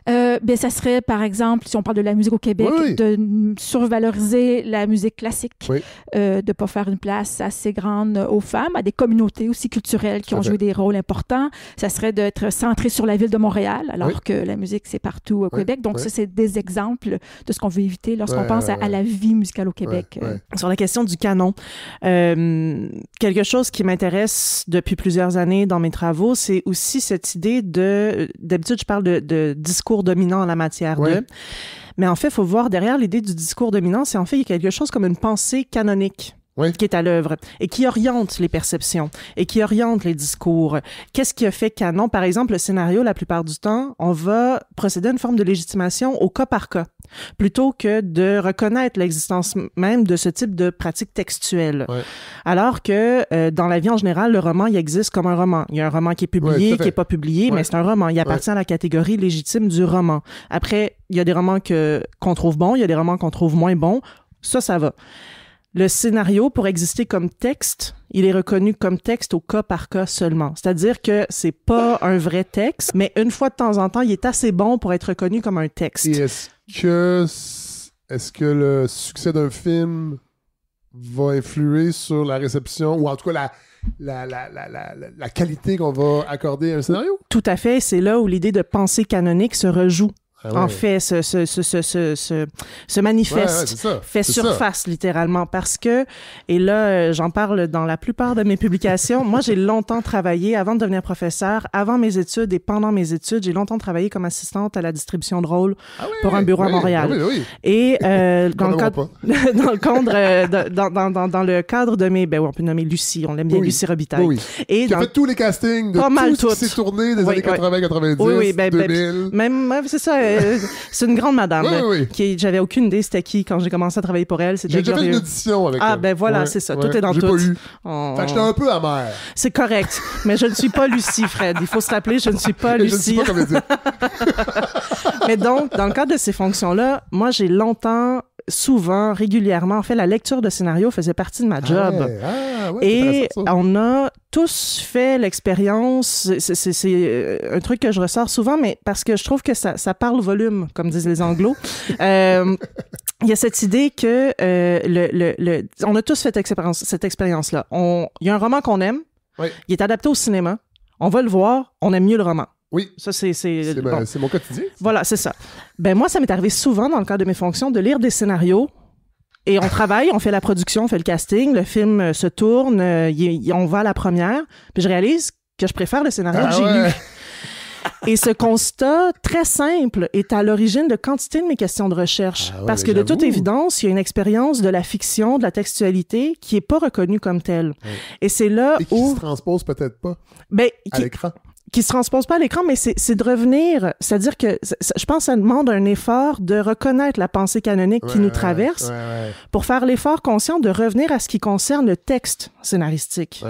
Ça serait, par exemple, si on parle de la musique au Québec, de survaloriser la musique classique, de ne pas faire une place assez grande aux femmes, à des communautés aussi culturelles qui ont joué des rôles importants. Ça serait d'être centré sur la ville de Montréal, alors que la musique, c'est partout au Québec. Donc, ça, c'est des exemples de ce qu'on veut éviter lorsqu'on pense à la vie musicale au Québec. Sur la question du canon, quelque chose qui m'intéresse depuis plusieurs années dans mes travaux, c'est aussi cette idée d'habitude, je parle de discours dominant en la matière de. Mais en fait, il faut voir derrière l'idée du discours dominant, c'est en fait il y a quelque chose comme une pensée canonique. qui est à l'œuvre et qui oriente les perceptions et qui oriente les discours. Qu'est-ce qui a fait canon? Par exemple, le scénario, la plupart du temps, on va procéder à une forme de légitimation au cas par cas, plutôt que de reconnaître l'existence même de ce type de pratique textuelle. Ouais. Alors que dans la vie en général, le roman, il existe comme un roman. Il y a un roman qui est publié, qui est pas publié, mais c'est un roman. Il appartient à la catégorie légitime du roman. Après, il y a des romans qu'on trouve bons, il y a des romans qu'on trouve moins bons. Ça va. Le scénario, pour exister comme texte, il est reconnu comme texte au cas par cas seulement. C'est-à-dire que c'est pas un vrai texte, mais une fois de temps en temps, il est assez bon pour être reconnu comme un texte. Et est-ce que le succès d'un film va influer sur la réception, ou en tout cas la qualité qu'on va accorder à un scénario? Tout à fait. C'est là où l'idée de pensée canonique se rejoue. Ah ouais. En fait, se manifeste, fait surface littéralement, parce que, et là, j'en parle dans la plupart de mes publications, moi, j'ai longtemps travaillé, avant de devenir professeur, avant mes études et pendant mes études, j'ai longtemps travaillé comme assistante à la distribution de rôles pour un bureau à Montréal. Et dans le cadre de mes, on peut nommer Lucie, on l'aime bien, Lucie Robitaille. Et qui a fait tous les castings de tout ce qui s'est tourné des années 80-90, 2000. Même, c'est ça. C'est une grande madame. J'avais aucune idée c'était qui quand j'ai commencé à travailler pour elle. J'ai déjà fait une audition avec elle. Ben voilà, c'est ça. Tout est dans tout. J'ai pas eu. Fait que j'étais un peu amère. C'est correct. Mais je ne suis pas Lucie, Fred. Il faut se rappeler, je ne suis pas Lucie. Je ne suis pas comédienne. Mais donc, dans le cadre de ces fonctions-là, moi, j'ai longtemps, souvent, régulièrement, en fait, la lecture de scénario faisait partie de ma job. Et on a tous fait l'expérience, c'est un truc que je ressors souvent, mais parce que je trouve que ça parle volume, comme disent les Anglos. Il y a cette idée que on a tous fait cette expérience-là. Il y a un roman qu'on aime, il est adapté au cinéma, on va le voir, on aime mieux le roman. Oui. Ça, c'est mon quotidien. Voilà, c'est ça. Ben moi, ça m'est arrivé souvent, dans le cadre de mes fonctions, de lire des scénarios. Et on travaille, on fait la production, on fait le casting, le film se tourne, on va à la première, puis je réalise que je préfère le scénario que j'ai lu. Et ce constat très simple est à l'origine de quantité de mes questions de recherche. Parce que de toute évidence, il y a une expérience de la fiction, de la textualité qui est pas reconnue comme telle. Et c'est là où... qui se transpose peut-être pas à l'écran. Qui se transpose pas à l'écran, mais c'est de revenir, c'est-à-dire que je pense que ça demande un effort de reconnaître la pensée canonique qui nous traverse pour faire l'effort conscient de revenir à ce qui concerne le texte scénaristique.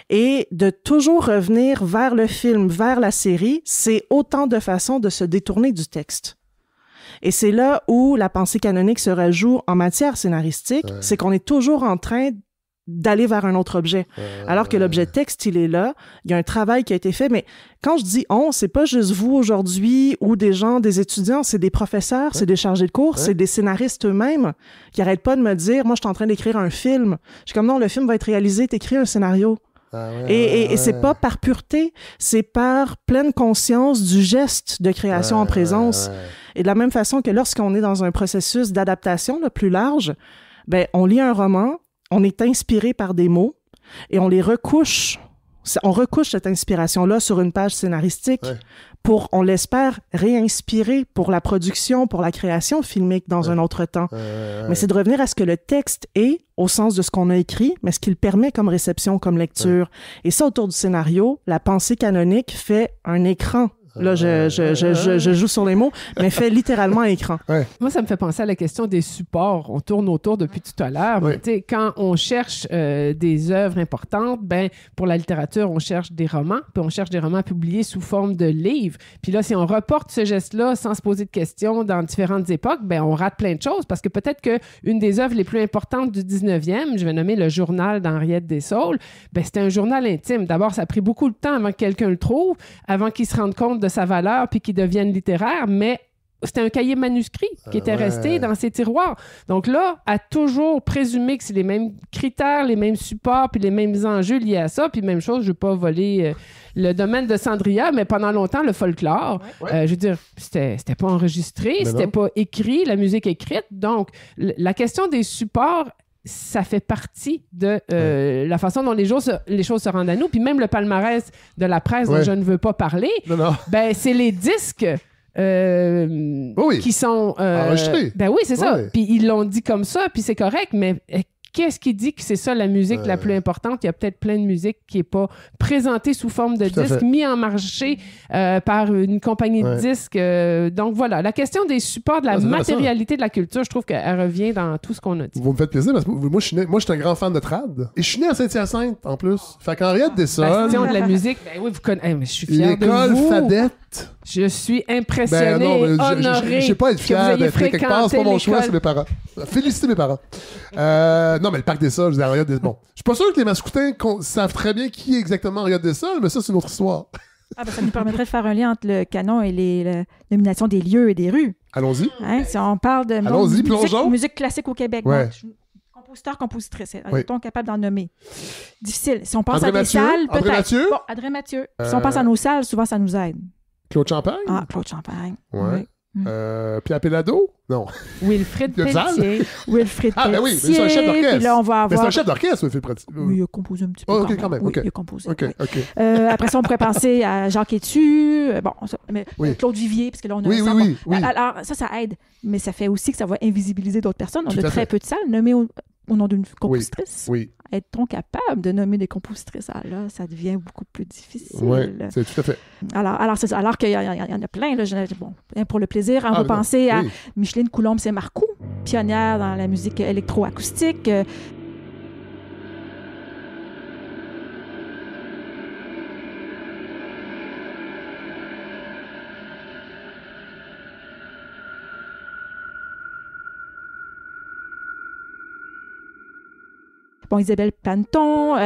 Et de toujours revenir vers le film, vers la série, c'est autant de façons de se détourner du texte. Et c'est là où la pensée canonique se rejoue en matière scénaristique, c'est qu'on est toujours en train d'aller vers un autre objet. Alors que l'objet texte, il est là. Il y a un travail qui a été fait. Mais quand je dis on, c'est pas juste vous aujourd'hui ou des gens, des étudiants, c'est des professeurs, c'est des chargés de cours, c'est des scénaristes eux-mêmes qui arrêtent pas de me dire, moi, je suis en train d'écrire un film. Je suis comme, non, le film va être réalisé, t'écris un scénario. Et c'est pas par pureté, c'est par pleine conscience du geste de création en présence. Et de la même façon que lorsqu'on est dans un processus d'adaptation là, plus large, ben, on lit un roman, on est inspiré par des mots et on les recouche. On recouche cette inspiration-là sur une page scénaristique pour, on l'espère, réinspirer pour la production, pour la création filmique dans un autre temps. Mais c'est de revenir à ce que le texte est, au sens de ce qu'on a écrit, mais ce qu'il permet comme réception, comme lecture. Et ça, autour du scénario, la pensée canonique fait un écran. Là, je joue sur les mots, mais fait littéralement écran. Moi, ça me fait penser à la question des supports. On tourne autour depuis tout à l'heure. Quand on cherche des œuvres importantes, ben pour la littérature, on cherche des romans, puis on cherche des romans publiés sous forme de livres. Puis là, si on reporte ce geste-là sans se poser de questions dans différentes époques, ben on rate plein de choses, parce que peut-être qu'une des œuvres les plus importantes du 19e, je vais nommer le journal d'Henriette Dessaulles, ben c'était un journal intime. D'abord, ça a pris beaucoup de temps avant que quelqu'un le trouve, avant qu'il se rende compte de sa valeur puis qu'il devienne littéraire, mais c'était un cahier manuscrit qui était resté dans ses tiroirs. Donc là, à toujours présumer que c'est les mêmes critères, les mêmes supports puis les mêmes enjeux liés à ça, puis même chose, je ne veux pas voler le domaine de Sandria, mais pendant longtemps, le folklore, je veux dire, c'était pas enregistré, c'était pas écrit, la musique écrite. Donc, la question des supports, ça fait partie de la façon dont les choses se rendent à nous. Puis même le palmarès de la presse dont je ne veux pas parler, ben, c'est les disques qui sont... enregistrés. Ben oui, c'est ça. Puis ils l'ont dit comme ça, puis c'est correct, mais qu'est-ce qui dit que c'est ça la musique la plus importante? Il y a peut-être plein de musique qui n'est pas présentée sous forme de disque, mis en marché par une compagnie de disques. Donc voilà, la question des supports, de la matérialité de la culture, je trouve qu'elle revient dans tout ce qu'on a dit. Vous me faites plaisir parce que moi, je suis un grand fan de trad. Et je suis né à Saint-Hyacinthe, en plus. Fait qu'Henriette Dessol... Bastion de la musique. Ben oui, vous connaissez... mais je suis fière de vous. L'école Fadette. Je suis impressionné et honoré. Je sais pas être fier d'être quelque part, c'est pas mon choix, c'est mes parents. Félicitez mes parents. Non, mais le parc des Sols, je dis Henriette Dessol. Bon, je suis pas sûr que les Mascoutins savent très bien qui est exactement Henriette Dessol, mais ça, c'est une autre histoire. Ça nous permettrait de faire un lien entre le canon et la nomination des lieux et des rues. Allons-y. Hein, si on parle de musique classique au Québec, donc, compositeur, compositrice, est-on capable d'en nommer? Difficile. Si on pense à des salles, peut-être. André Mathieu? Bon, André Mathieu. Si on pense à nos salles, souvent, ça nous aide. Claude Champagne? Ah, Claude Champagne. Ouais. Pierre Pellado? Non. Wilfrid Pelletier. Wilfrid Pelletier. Ah, ben oui, mais c'est un chef d'orchestre. Puis là, on va avoir... Mais c'est un chef d'orchestre, Wilfrid Pelletier. Oui, il a composé un petit peu. Quand même. Oui, il a composé. Après ça, on pourrait penser à Jacques Etu. Claude Vivier, parce que là, on a oui. Alors, ça aide. Mais ça fait aussi que ça va invisibiliser d'autres personnes. On a très peu de salles nommées au nom d'une compositrice. Oui. Est-on capable de nommer des compositrices? Ah, là, ça devient beaucoup plus difficile. Oui, c'est tout à fait. Alors c'est ça. Alors qu'il y en a plein. Là, pour le plaisir, on va penser à Micheline Coulombe-Saint-Marcoux, pionnière dans la musique électroacoustique. Isabelle Panton.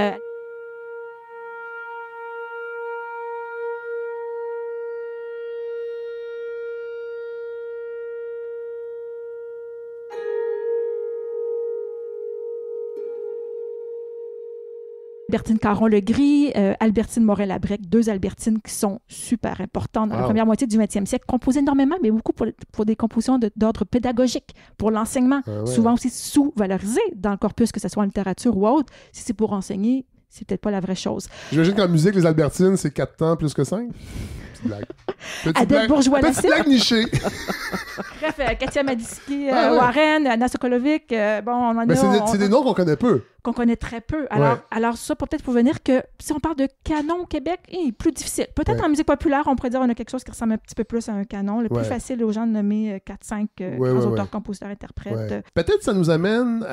Albertine Caron-Legris, Albertine Morel-Labrec, 2 Albertines qui sont super importantes dans la première moitié du 20e siècle, composées énormément, mais beaucoup pour des compositions d'ordre pédagogique, pour l'enseignement, souvent aussi sous-valorisées dans le corpus, que ce soit en littérature ou autre. Si c'est pour enseigner, c'est peut-être pas la vraie chose. J'imagine qu'en musique, les Albertines, c'est 4 temps plus que 5. Adèle Bourgeois-Lacette. Petite blague nichée. Bref, Katia Madiski, Warren, Anna Sokolovic, on en a... C'est des noms qu'on connaît peu. Qu'on connaît très peu. Alors ça, peut-être pour venir que, si on parle de canon au Québec, plus difficile. Peut-être en musique populaire, on pourrait dire qu'on a quelque chose qui ressemble un petit peu plus à un canon. Le plus facile aux gens de nommer 4-5 grands auteurs, compositeurs, interprètes. Peut-être ça nous amène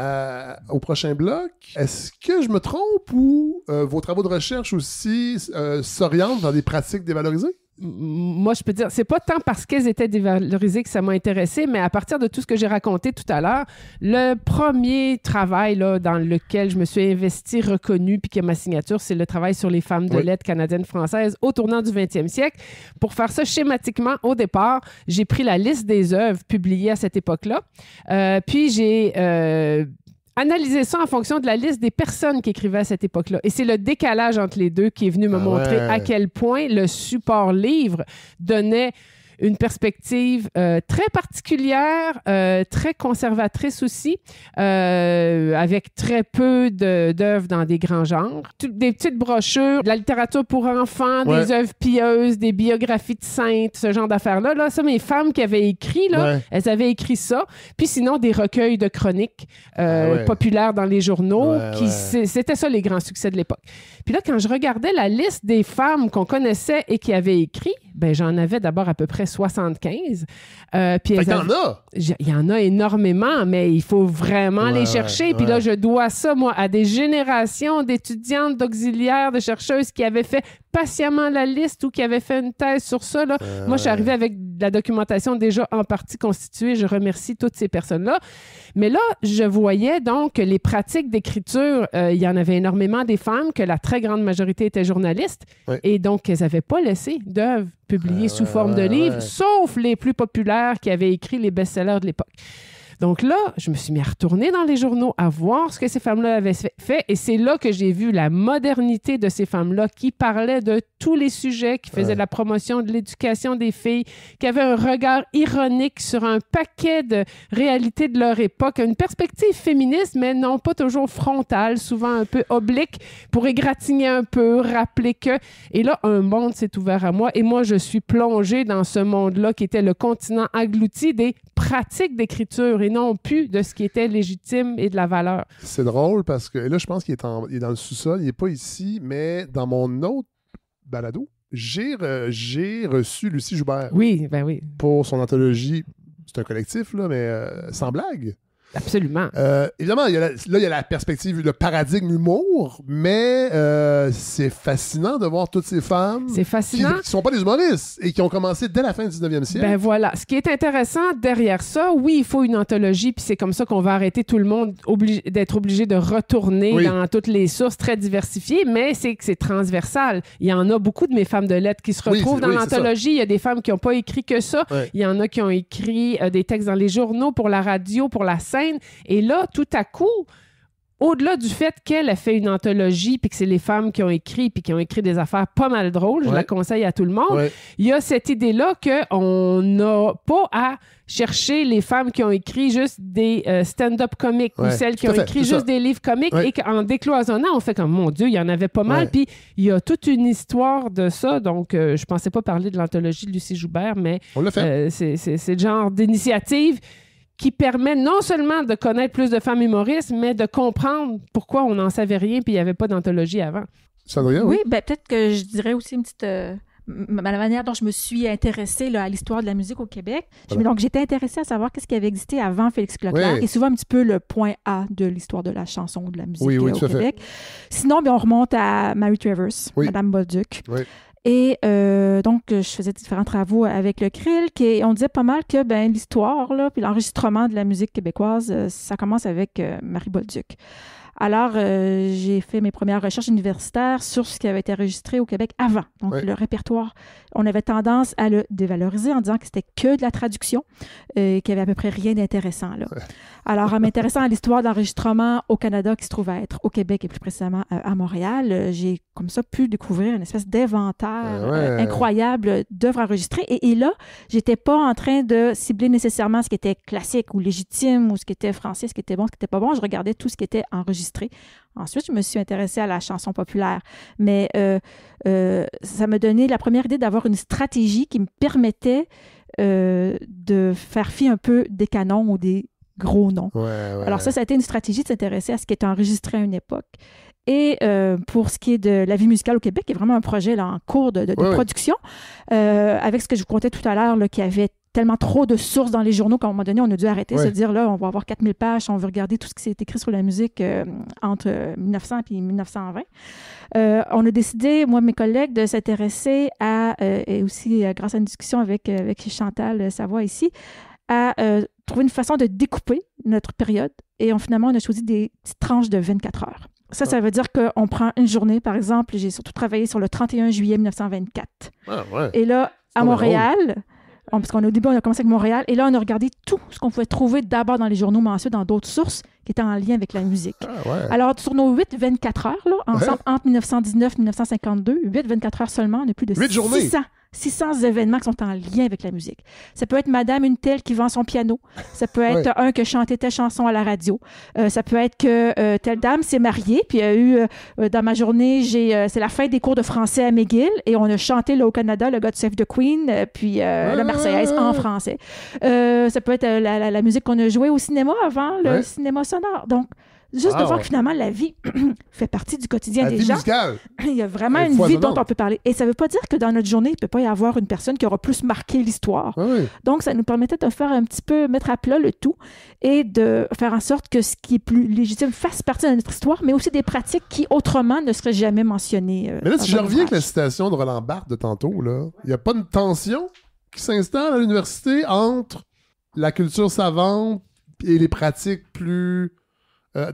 au prochain bloc. Est-ce que je me trompe ou vos travaux de recherche aussi s'orientent dans des pratiques dévalorisées? Moi, je peux dire, c'est pas tant parce qu'elles étaient dévalorisées que ça m'a intéressé, mais à partir de tout ce que j'ai raconté tout à l'heure, le premier travail là, dans lequel je me suis investie, reconnu, puis qui a ma signature, c'est le travail sur les femmes de lettres canadiennes-françaises au tournant du 20e siècle. Pour faire ça schématiquement, au départ, j'ai pris la liste des œuvres publiées à cette époque-là, puis j'ai... analyser ça en fonction de la liste des personnes qui écrivaient à cette époque-là. Et c'est le décalage entre les deux qui est venu me montrer à quel point le support livre donnait une perspective très particulière, très conservatrice aussi, avec très peu d'œuvres dans des grands genres. Des petites brochures, de la littérature pour enfants, des œuvres pieuses, des biographies de saintes, ce genre d'affaires-là. Là, ça, mes femmes qui avaient écrit, là, elles avaient écrit ça. Puis sinon, des recueils de chroniques populaires dans les journaux. C'était ça, les grands succès de l'époque. Puis là, quand je regardais la liste des femmes qu'on connaissait et qui avaient écrit, ben j'en avais d'abord à peu près 75. Puis il y en a énormément, mais il faut vraiment les chercher. Puis là, je dois ça, moi, à des générations d'étudiantes, d'auxiliaires, de chercheuses qui avaient fait patiemment la liste ou qui avaient fait une thèse sur ça. Là. Moi, je suis arrivée avec de la documentation déjà en partie constituée. Je remercie toutes ces personnes-là. Mais là, je voyais donc que les pratiques d'écriture, il y en avait énormément des femmes, que la très grande majorité étaient journalistes, et donc elles n'avaient pas laissé d'œuvres publiées sous forme de livres, sauf les plus populaires qui avaient écrit les best-sellers de l'époque. Donc là, je me suis mis à retourner dans les journaux, à voir ce que ces femmes-là avaient fait. Et c'est là que j'ai vu la modernité de ces femmes-là qui parlaient de tous les sujets, qui faisaient la promotion de l'éducation des filles, qui avaient un regard ironique sur un paquet de réalités de leur époque, une perspective féministe, mais non pas toujours frontale, souvent un peu oblique, pour égratigner un peu, rappeler que... Et là, un monde s'est ouvert à moi. Et moi, je suis plongée dans ce monde-là qui était le continent englouti des pratiques d'écriture et et non plus de ce qui était légitime et de la valeur. C'est drôle parce que là, je pense qu'il est, il est dans le sous-sol, il n'est pas ici, mais dans mon autre balado, j'ai reçu Lucie Joubert Oui, ben oui. pour son anthologie. C'est un collectif, là, mais sans blague. Absolument. Évidemment, il y a la perspective, le paradigme humour, mais c'est fascinant de voir toutes ces femmes C'est fascinant. qui ne sont pas des humoristes et qui ont commencé dès la fin du 19e siècle. Ben voilà. Ce qui est intéressant derrière ça, oui, il faut une anthologie, puis c'est comme ça qu'on va arrêter tout le monde d'être obligé de retourner dans toutes les sources très diversifiées, mais c'est que c'est transversal. Il y en a beaucoup de mes femmes de lettres qui se retrouvent dans l'anthologie. Il y a des femmes qui n'ont pas écrit que ça. Ouais. Il y en a qui ont écrit des textes dans les journaux, pour la radio, pour la scène. Et là, tout à coup, au-delà du fait qu'elle a fait une anthologie puis que c'est les femmes qui ont écrit puis qui ont écrit des affaires pas mal drôles, je la conseille à tout le monde, il y a cette idée-là qu'on n'a pas à chercher les femmes qui ont écrit juste des stand-up comiques ou celles qui ont écrit juste des livres comiques et qu'en décloisonnant, on fait comme, mon Dieu, il y en avait pas mal. Puis il y a toute une histoire de ça. Donc, je pensais pas parler de l'anthologie de Lucie Joubert, mais on l'a fait. C'est le genre d'initiative qui permet non seulement de connaître plus de femmes humoristes, mais de comprendre pourquoi on n'en savait rien puis il n'y avait pas d'anthologie avant. Sandrine, oui, ben peut-être que je dirais aussi une petite... la manière dont je me suis intéressée là, à l'histoire de la musique au Québec. Donc, j'étais intéressée à savoir qu'est-ce qui avait existé avant Félix Leclerc, qui est souvent un petit peu le point A de l'histoire de la chanson ou de la musique au Québec. Sinon, on remonte à Mary Travers, Madame Bolduc. Oui. Et donc, je faisais différents travaux avec le CRIL, et on disait pas mal que l'histoire, là, puis l'enregistrement de la musique québécoise, ça commence avec Marie Bolduc. Alors, j'ai fait mes premières recherches universitaires sur ce qui avait été enregistré au Québec avant. Donc, le répertoire, on avait tendance à le dévaloriser en disant que c'était que de la traduction, qu'il n'y avait à peu près rien d'intéressant là. Alors, en m'intéressant à l'histoire d'enregistrement au Canada, qui se trouve à être au Québec et plus précisément à Montréal, j'ai comme ça pu découvrir une espèce d'inventaire incroyable d'œuvres enregistrées. Et là, j'étais pas en train de cibler nécessairement ce qui était classique ou légitime ou ce qui était français, ce qui était bon, ce qui n'était pas bon. Je regardais tout ce qui était enregistré. Ensuite, je me suis intéressée à la chanson populaire. Mais ça m'a donné la première idée d'avoir une stratégie qui me permettait de faire fi un peu des canons ou des gros noms. Alors ça a été une stratégie de s'intéresser à ce qui était enregistré à une époque. Et pour ce qui est de la vie musicale au Québec, il y a vraiment un projet là, en cours de production, avec ce que je vous contais tout à l'heure, qu'il y avait tellement trop de sources dans les journaux qu'à un moment donné, on a dû arrêter de se dire, là, on va avoir 4000 pages, on veut regarder tout ce qui s'est écrit sur la musique entre 1900 et 1920. On a décidé, moi et mes collègues, de s'intéresser à, et aussi grâce à une discussion avec Chantal Savoie ici, à trouver une façon de découper notre période. Et finalement, on a choisi des petites tranches de 24 heures. Ça veut dire qu'on prend une journée, par exemple, j'ai surtout travaillé sur le 31 juillet 1924. Et là, à Montréal, parce qu'au début, on a commencé avec Montréal, et là, on a regardé tout ce qu'on pouvait trouver d'abord dans les journaux, mais ensuite dans d'autres sources qui étaient en lien avec la musique. Alors, sur nos 24 heures, là, ensemble, entre 1919 et 1952, 24 heures seulement, on a plus de 600 événements qui sont en lien avec la musique. Ça peut être Madame une telle qui vend son piano. Ça peut être un qui chantait telle chanson à la radio. Ça peut être que telle dame s'est mariée, puis il y a eu, dans ma journée, c'est la fin des cours de français à McGill, et on a chanté là, au Canada le God Save the Queen, puis la Marseillaise en français. Ça peut être la musique qu'on a jouée au cinéma avant, le cinéma sonore. Donc, juste de voir que finalement, la vie fait partie du quotidien des gens. Musicale. Il y a vraiment une vie dont on peut parler. Et ça ne veut pas dire que dans notre journée, il ne peut pas y avoir une personne qui aura plus marqué l'histoire. Donc, ça nous permettait de faire un petit peu, mettre à plat le tout et de faire en sorte que ce qui est plus légitime fasse partie de notre histoire, mais aussi des pratiques qui, autrement, ne seraient jamais mentionnées. Mais là, si je reviens avec la citation de Roland Barthes de tantôt, là, il n'y a pas une tension qui s'installe à l'université entre la culture savante et les pratiques plus...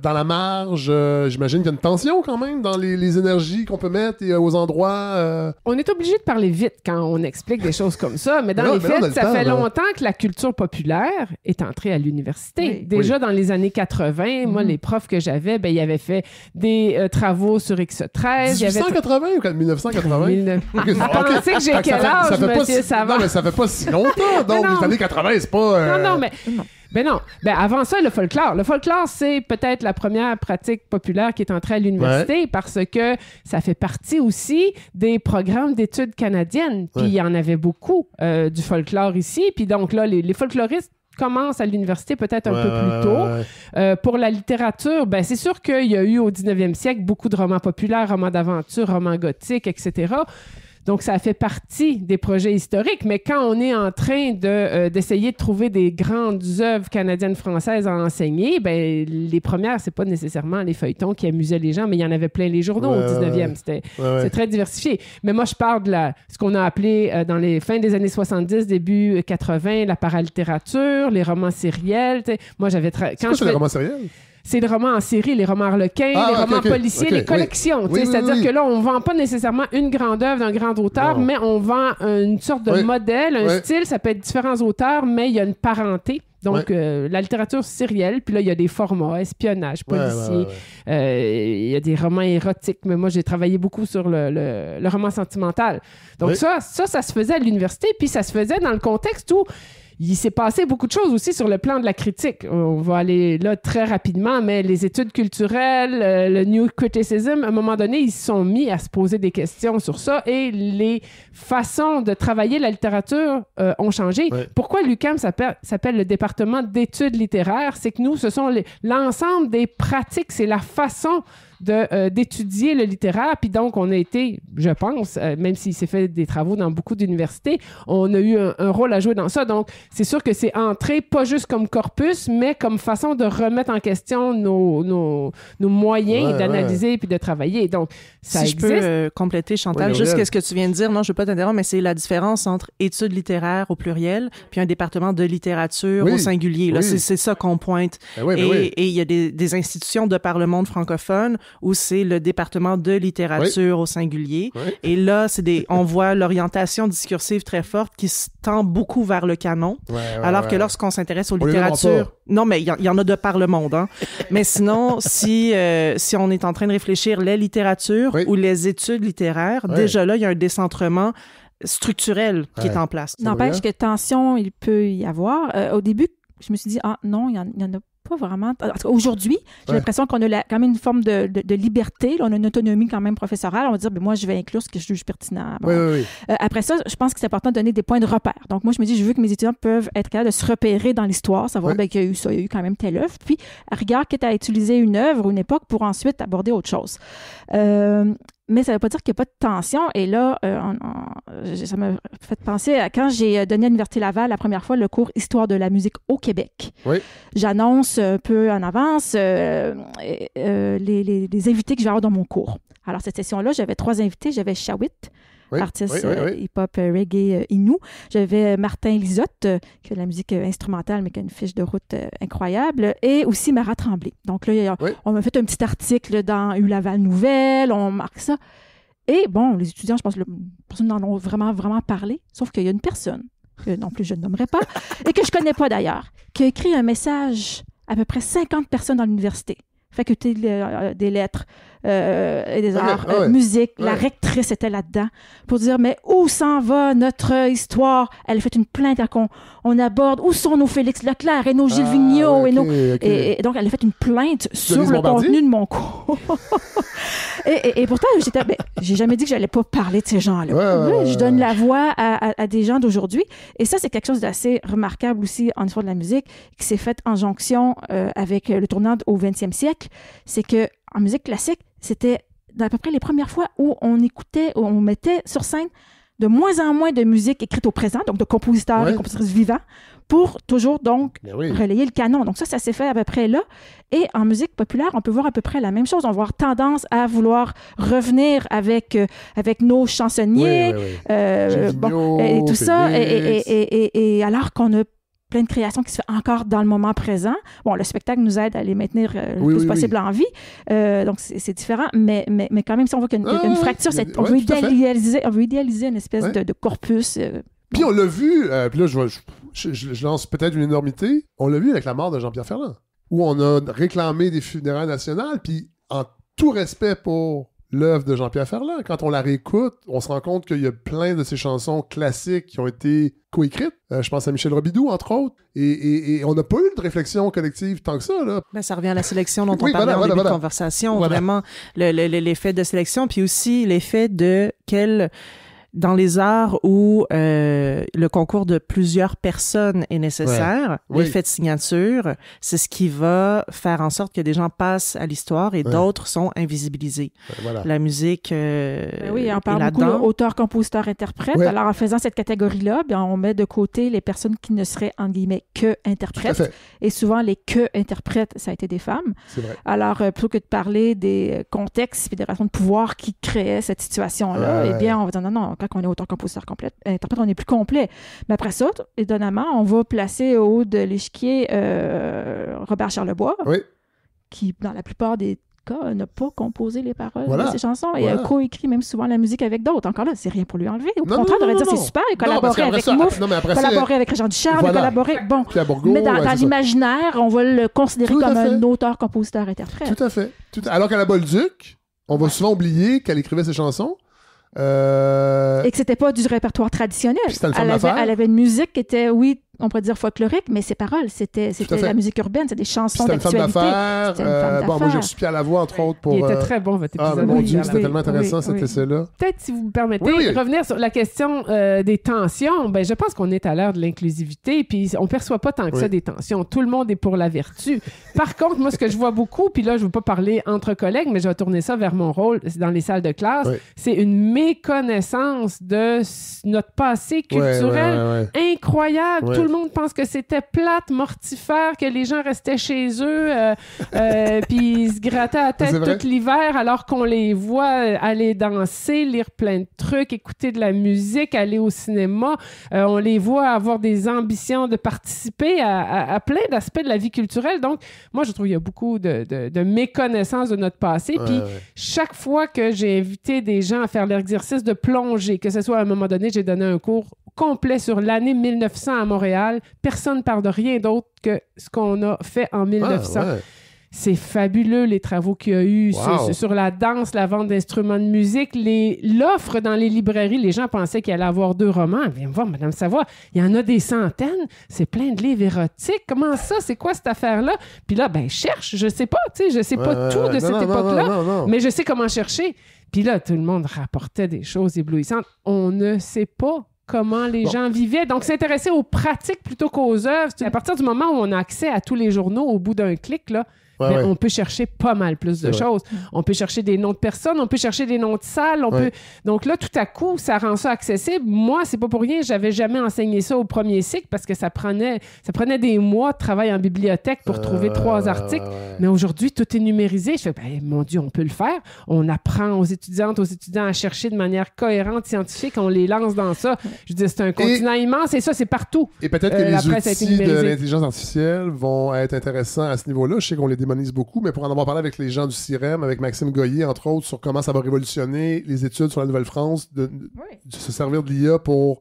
dans la marge, j'imagine qu'il y a une tension quand même dans les énergies qu'on peut mettre et aux endroits... On est obligé de parler vite quand on explique des choses comme ça, mais dans les faits, ça fait longtemps que la culture populaire est entrée à l'université. Déjà dans les années 80, moi, les profs que j'avais, ils avaient fait des travaux sur X13. 1880 ou 1980? Vous pensez que j'ai quel âge, monsieur Savard? Non, mais ça fait pas si longtemps. Donc, les années 80, c'est pas... Non, mais... Ben non. Ben avant ça, le folklore. Le folklore, c'est peut-être la première pratique populaire qui est entrée à l'université parce que ça fait partie aussi des programmes d'études canadiennes. Puis il y en avait beaucoup du folklore ici. Puis donc là, les folkloristes commence à l'université peut-être un peu plus tôt. Pour la littérature, ben, c'est sûr qu'il y a eu au 19e siècle beaucoup de romans populaires, romans d'aventure, romans gothiques, etc. Donc, ça fait partie des projets historiques, mais quand on est en train d'essayer de trouver des grandes œuvres canadiennes-françaises à enseigner, ben, les premières, c'est pas nécessairement les feuilletons qui amusaient les gens, mais il y en avait plein les journaux au 19e. C'est très diversifié. Mais moi, je parle de ce qu'on a appelé dans les fins des années 70, début 80, la paralittérature, les romans sériels. Moi, j'avais... les romans sériels? C'est les romans en série, les romans harlequins, les romans policiers, les collections. C'est-à-dire que là, on ne vend pas nécessairement une grande œuvre d'un grand auteur, mais on vend une sorte de modèle, un style. Ça peut être différents auteurs, mais il y a une parenté. Donc, la littérature sérielle, puis là, il y a des formats, espionnage, policier, il y a des romans érotiques, mais moi, j'ai travaillé beaucoup sur le roman sentimental. Donc, ça se faisait à l'université, puis ça se faisait dans le contexte où il s'est passé beaucoup de choses aussi sur le plan de la critique. On va aller là très rapidement, mais les études culturelles, le New Criticism, à un moment donné, ils se sont mis à se poser des questions sur ça et les façons de travailler la littérature ont changé. Pourquoi l'UQAM s'appelle le département d'études littéraires? C'est que nous, ce sont l'ensemble des pratiques, c'est la façon d'étudier le littéraire. Puis donc, on a été, je pense, même s'il s'est fait des travaux dans beaucoup d'universités, on a eu un rôle à jouer dans ça. Donc, c'est sûr que c'est entré pas juste comme corpus, mais comme façon de remettre en question nos moyens d'analyser puis de travailler. Donc, ça existe. Si je peux compléter, Chantal, juste ce que tu viens de dire, non, je ne veux pas t'interrompre, mais c'est la différence entre études littéraires au pluriel puis un département de littérature au singulier. Là, c'est ça qu'on pointe. Et il y a des institutions de par le monde francophone où c'est le département de littérature au singulier. Et là, on voit l'orientation discursive très forte qui se tend beaucoup vers le canon. Alors que lorsqu'on s'intéresse aux littératures... Non, mais il y en a de par le monde. Hein. Mais sinon, si on est en train de réfléchir les littératures ou les études littéraires, déjà là, il y a un décentrement structurel qui est en place. N'empêche que tension, il peut y avoir. Au début, je me suis dit, non, il y en a pas vraiment. En tout cas, aujourd'hui, j'ai l'impression qu'on a quand même une forme de liberté. Là, on a une autonomie quand même professorale. On va dire, moi, je vais inclure ce que je juge pertinent. Bon. Après ça, je pense que c'est important de donner des points de repère. Donc, moi, je me dis, je veux que mes étudiants peuvent être capables de se repérer dans l'histoire, savoir qu'il y a eu ça, il y a eu quand même telle œuvre. Puis, à rigueur, quitte à utiliser une œuvre ou une époque pour ensuite aborder autre chose. Mais ça ne veut pas dire qu'il n'y a pas de tension. Et là, ça m'a fait penser à quand j'ai donné à l'Université Laval la première fois le cours Histoire de la musique au Québec. J'annonce un peu en avance les invités que je vais avoir dans mon cours. Alors, cette session-là, j'avais 3 invités. J'avais Shawit, artiste hip-hop reggae inou. J'avais Martin Lisotte, qui fait de la musique instrumentale, mais qui a une fiche de route incroyable. Et aussi Mara Tremblay. Donc là, on m'a fait un petit article dans U-Laval Nouvelle, on marque ça. Et bon, les étudiants, je pense que personne n'en ont vraiment, vraiment parlé, sauf qu'il y a une personne, que non plus je ne nommerai pas, et que je ne connais pas d'ailleurs, qui a écrit un message à peu près 50 personnes dans l'université. Faculté des lettres et des arts, musique. La rectrice était là-dedans pour dire, mais où s'en va notre histoire? Elle a fait une plainte on aborde où sont nos Félix Leclerc et nos Gilles Vigneault et donc elle a fait une plainte sur le contenu de mon cours. et pourtant, j'ai jamais dit que j'allais pas parler de ces gens-là. Je donne la voix à des gens d'aujourd'hui. Et ça, c'est quelque chose d'assez remarquable aussi en histoire de la musique qui s'est fait en jonction avec le tournant au 20e siècle. C'est que en musique classique, c'était à peu près les premières fois où on écoutait, où on mettait sur scène de moins en moins de musique écrite au présent, donc de compositeurs et compositrices vivants, pour toujours donc relayer le canon. Donc ça s'est fait à peu près là. Et en musique populaire, on peut voir à peu près la même chose. On va avoir tendance à vouloir revenir avec nos chansonniers, et tout ça. Et alors qu'on a plein de créations qui se fait encore dans le moment présent. Bon, le spectacle nous aide à les maintenir le plus possible en vie. Donc, c'est différent. Mais quand même, si on voit qu'il y a une fracture, on veut idéaliser une espèce de corpus. Puis on l'a vu, puis là, je lance peut-être une énormité, on l'a vu avec la mort de Jean-Pierre Ferland, où on a réclamé des funérailles nationales, puis en tout respect pour l'œuvre de Jean-Pierre Ferland, quand on la réécoute, on se rend compte qu'il y a plein de ces chansons classiques qui ont été coécrites. Je pense à Michel Robidoux, entre autres. Et on n'a pas eu de réflexion collective tant que ça. Là. Ben, ça revient à la sélection dont on parlait en début de conversation. Vraiment, l'effet de sélection, puis aussi l'effet de dans les arts où le concours de plusieurs personnes est nécessaire, l'effet de signature, c'est ce qui va faire en sorte que des gens passent à l'histoire et d'autres sont invisibilisés. Voilà. La musique oui, on parle beaucoup auteur, compositeur, interprète. Oui. Alors, en faisant cette catégorie-là, bien, on met de côté les personnes qui ne seraient, en guillemets, que interprètes. Et souvent, les que interprètes, ça a été des femmes. C'est vrai. Alors, plutôt que de parler des contextes et des relations de pouvoir qui créaient cette situation-là, eh bien, on va dire non, quand on est auteur, compositeur, interprète, on est plus complet. Mais après ça, étonnamment, on va placer au haut de l'échiquier Robert Charlebois, qui, dans la plupart des cas, n'a pas composé les paroles de ses chansons et a coécrit même souvent la musique avec d'autres. Encore là, c'est rien pour lui enlever. Au contraire, on devrait dire c'est super. Il a collaboré avec Mouf, collaboré avec Régent Ducharme, collaboré... Bon, mais dans l'imaginaire, on va le considérer comme un auteur, compositeur, interprète. Tout à fait. Alors qu'à la Bolduc, on va souvent oublier qu'elle écrivait ses chansons. Et que c'était pas du répertoire traditionnel. Elle avait une musique qui était, oui, on pourrait dire folklorique, mais ses paroles, c'était la musique urbaine, c'est des chansons d'actualité. C'était une femme d'affaires. Moi, j'ai reçu Pierre Lavoie, entre autres, pour... Il était très bon, votre épisode. Ah, mon Dieu, c'était tellement intéressant, cet essai-là. Peut-être, si vous me permettez, revenir sur la question des tensions. Ben, je pense qu'on est à l'ère de l'inclusivité, puis on perçoit pas tant que ça des tensions. Tout le monde est pour la vertu. Par contre, moi, ce que je vois beaucoup, puis là, je veux pas parler entre collègues, mais je vais tourner ça vers mon rôle dans les salles de classe, c'est une méconnaissance de notre passé culturel incroyable. Tout le monde pense que c'était plate, mortifère, que les gens restaient chez eux puis ils se grattaient la tête tout l'hiver alors qu'on les voit aller danser, lire plein de trucs, écouter de la musique, aller au cinéma. On les voit avoir des ambitions de participer à plein d'aspects de la vie culturelle. Donc, moi, je trouve qu'il y a beaucoup de méconnaissance de notre passé. Puis, chaque fois que j'ai invité des gens à faire l'exercice de plonger, que ce soit à un moment donné, j'ai donné un cours complet sur l'année 1900 à Montréal. Personne ne parle de rien d'autre que ce qu'on a fait en 1900. C'est fabuleux, les travaux qu'il y a eu sur la danse, la vente d'instruments de musique, l'offre dans les librairies. Les gens pensaient qu'il allait avoir 2 romans. Viens me voir, Madame Savoie, il y en a des centaines. C'est plein de livres érotiques. Comment ça? C'est quoi cette affaire-là? Puis là, ben cherche. Je sais pas, tu sais, je sais pas tout de cette époque-là, mais je sais comment chercher. Puis là, tout le monde rapportait des choses éblouissantes. On ne sait pas comment les gens vivaient. Donc, s'intéresser aux pratiques plutôt qu'aux œuvres. À partir du moment où on a accès à tous les journaux au bout d'un clic, là, on peut chercher pas mal plus de choses. On peut chercher des noms de personnes, on peut chercher des noms de salles, Donc là, tout à coup, ça rend ça accessible. Moi, c'est pas pour rien, j'avais jamais enseigné ça au premier cycle parce que ça prenait des mois de travail en bibliothèque pour trouver 3 articles. Mais aujourd'hui, tout est numérisé. Je fais, mon Dieu, on peut le faire. On apprend aux étudiantes, aux étudiants à chercher de manière cohérente, scientifique. On les lance dans ça. Je dis, c'est un continent immense et ça, c'est partout. Et peut-être que les outils de l'intelligence artificielle vont être intéressants à ce niveau-là. Je sais qu'on les démonise beaucoup, mais pour en avoir parlé avec les gens du CIREM, avec Maxime Goyer, entre autres, sur comment ça va révolutionner les études sur la Nouvelle-France, de se servir de l'IA pour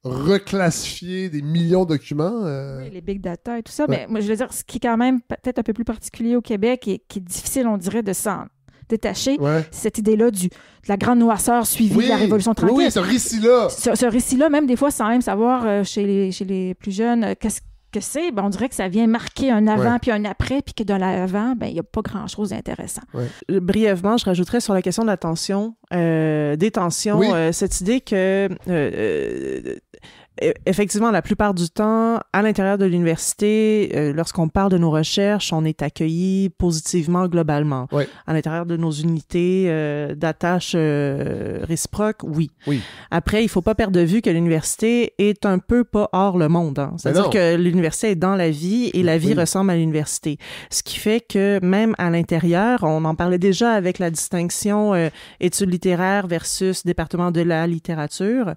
reclassifier des millions de documents. Oui, les big data et tout ça. Mais moi, je veux dire, ce qui est quand même peut-être un peu plus particulier au Québec et qui est difficile, on dirait, de s'en détacher, c'est cette idée-là de la grande noirceur suivie de la Révolution tranquille. Oui, ce récit-là. Ce récit-là, même des fois, sans même savoir chez les plus jeunes, qu'est-ce que c'est, on dirait que ça vient marquer un avant puis un après, puis que dans l'avant, il n'y a pas grand-chose d'intéressant. Brièvement, je rajouterais sur la question de la tension, des tensions, cette idée que effectivement, la plupart du temps, à l'intérieur de l'université, lorsqu'on parle de nos recherches, on est accueilli positivement globalement. À l'intérieur de nos unités d'attache réciproque, oui. Après, il ne faut pas perdre de vue que l'université est un peu pas hors le monde. Hein. C'est-à-dire que l'université est dans la vie et la vie ressemble à l'université. Ce qui fait que même à l'intérieur, on en parlait déjà avec la distinction études littéraires versus département de la littérature.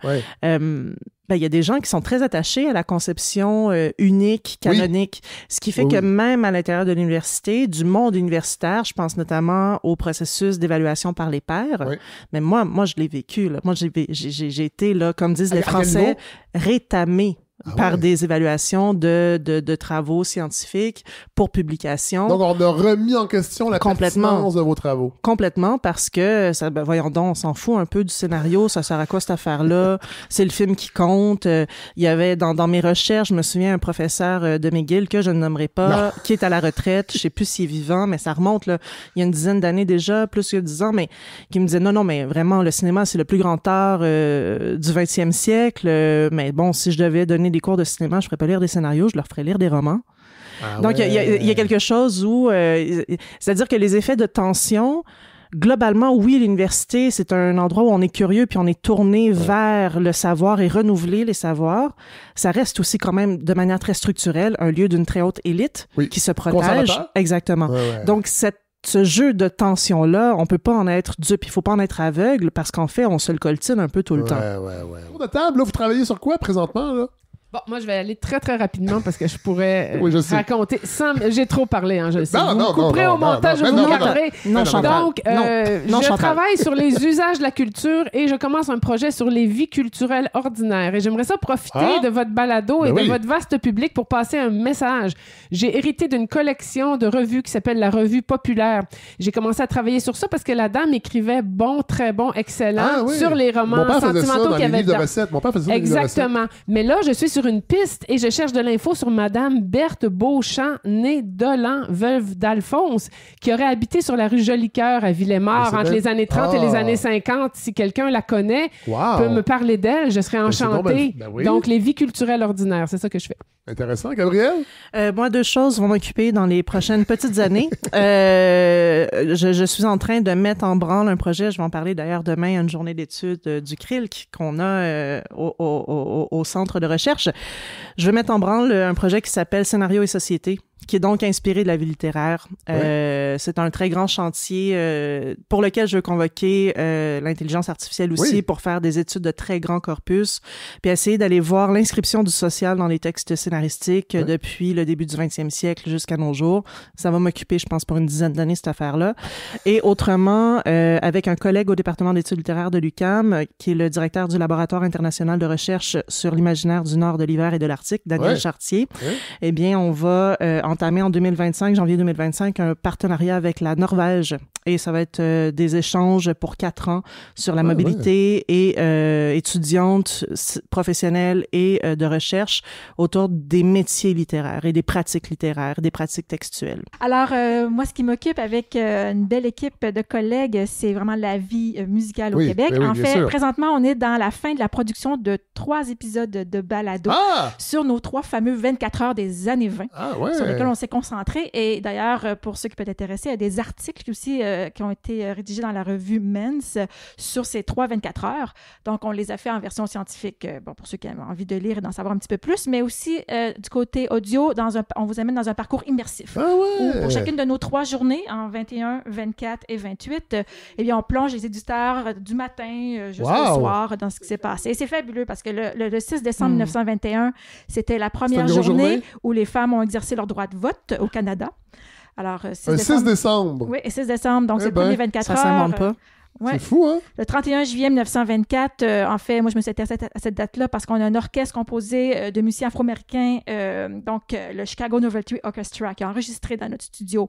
Il y a des gens qui sont très attachés à la conception unique, canonique, ce qui fait que même à l'intérieur de l'université, du monde universitaire, je pense notamment au processus d'évaluation par les pairs, mais moi je l'ai vécu. Là. Moi, j'ai été, là, comme disent les Français, rétamé par des évaluations de travaux scientifiques pour publication. Donc, on a remis en question la pertinence de vos travaux. Complètement, parce que, voyons donc, on s'en fout un peu du scénario, ça sert à quoi cette affaire-là? C'est le film qui compte. Il y avait, dans mes recherches, je me souviens, un professeur de McGill, que je ne nommerai pas, qui est à la retraite, je sais plus s'il est vivant, mais ça remonte, là, il y a une dizaine d'années déjà, plus que 10 ans, mais qui me disait, non, mais vraiment, le cinéma, c'est le plus grand art du 20e siècle, mais bon, si je devais donner des cours de cinéma, je ferais pas lire des scénarios, je leur ferais lire des romans. Donc, il y a quelque chose où... c'est-à-dire que les effets de tension... Globalement, oui, l'université, c'est un endroit où on est curieux puis on est tourné vers le savoir et renouveler les savoirs. Ça reste aussi quand même de manière très structurelle un lieu d'une très haute élite qui se protège. Exactement. Donc, ce jeu de tension-là, on peut pas en être dupe, il faut pas en être aveugle parce qu'en fait, on se le coltine un peu tout le temps. Tour de table, là, vous travaillez sur quoi présentement, là? Bon, moi, je vais aller très, très rapidement parce que je pourrais raconter sans... J'ai trop parlé, hein, je sais. Vous me couperez au montage, je vous montrerai. Donc, je travaille sur les usages de la culture et je commence un projet sur les vies culturelles ordinaires. Et j'aimerais ça profiter de votre balado et de votre vaste public pour passer un message. J'ai hérité d'une collection de revues qui s'appelle la Revue Populaire. J'ai commencé à travailler sur ça parce que la dame écrivait bon, très bon, excellent sur les romans sentimentaux qu'il y avait dedans. Mon père faisait ça dans les livres de recettes. Exactement. Mais là, je suis sur une piste et je cherche de l'info sur Madame Berthe Beauchamp, née Dolan, veuve d'Alphonse, qui aurait habité sur la rue Jolicoeur à Villemort entre les années 30 et les années 50. Si quelqu'un la connaît, peut me parler d'elle, je serais enchantée. Donc, les vies culturelles ordinaires, c'est ça que je fais. Intéressant. Gabrielle? Moi, 2 choses vont m'occuper dans les prochaines petites années. Je suis en train de mettre en branle un projet, je vais en parler d'ailleurs demain, une journée d'études du CRILC qu'on a au centre de recherche. Je vais mettre en branle un projet qui s'appelle Scénario et société, qui est donc inspiré de la vie littéraire. C'est un très grand chantier pour lequel je veux convoquer l'intelligence artificielle aussi pour faire des études de très grand corpus, puis essayer d'aller voir l'inscription du social dans les textes scénaristiques depuis le début du 20e siècle jusqu'à nos jours. Ça va m'occuper, je pense, pour une dizaine d'années, cette affaire-là. Et autrement, avec un collègue au département d'études littéraires de l'UQAM, qui est le directeur du laboratoire international de recherche sur l'imaginaire du Nord, de l'hiver et de l'Arctique, Daniel Chartier, eh bien, on va entamer en 2025, janvier 2025, un partenariat avec la Norvège. Et ça va être des échanges pour 4 ans sur la mobilité et étudiante, professionnelle et de recherche autour des métiers littéraires et des pratiques littéraires, des pratiques textuelles. Alors, moi, ce qui m'occupe avec une belle équipe de collègues, c'est vraiment la vie musicale au Québec. En fait, présentement, on est dans la fin de la production de 3 épisodes de balado sur nos 3 fameux 24 heures des années 20, sur lesquels on s'est concentré. Et d'ailleurs, pour ceux qui peuvent être intéressés, il y a des articles aussi qui ont été rédigés dans la revue Men's sur ces 3 24 heures. Donc, on les a fait en version scientifique, pour ceux qui ont envie de lire et d'en savoir un petit peu plus, mais aussi du côté audio, on vous amène dans un parcours immersif. Où, pour chacune de nos 3 journées, en 21, 24 et 28, eh bien, on plonge les éditeurs du matin jusqu'au soir dans ce qui s'est passé. Et c'est fabuleux parce que le 6 décembre 1921, c'était la première journée où les femmes ont exercé leur droit de vote au Canada. Alors, 6 décembre. Oui, 6 décembre, donc c'est le premier 24 heures. Ça s'invente pas. C'est fou, hein? Le 31 juillet 1924, en fait, moi, je me suis intéressée à cette date-là parce qu'on a un orchestre composé de musiciens afro-américains, donc le Chicago Novelty Orchestra, qui a enregistré dans notre studio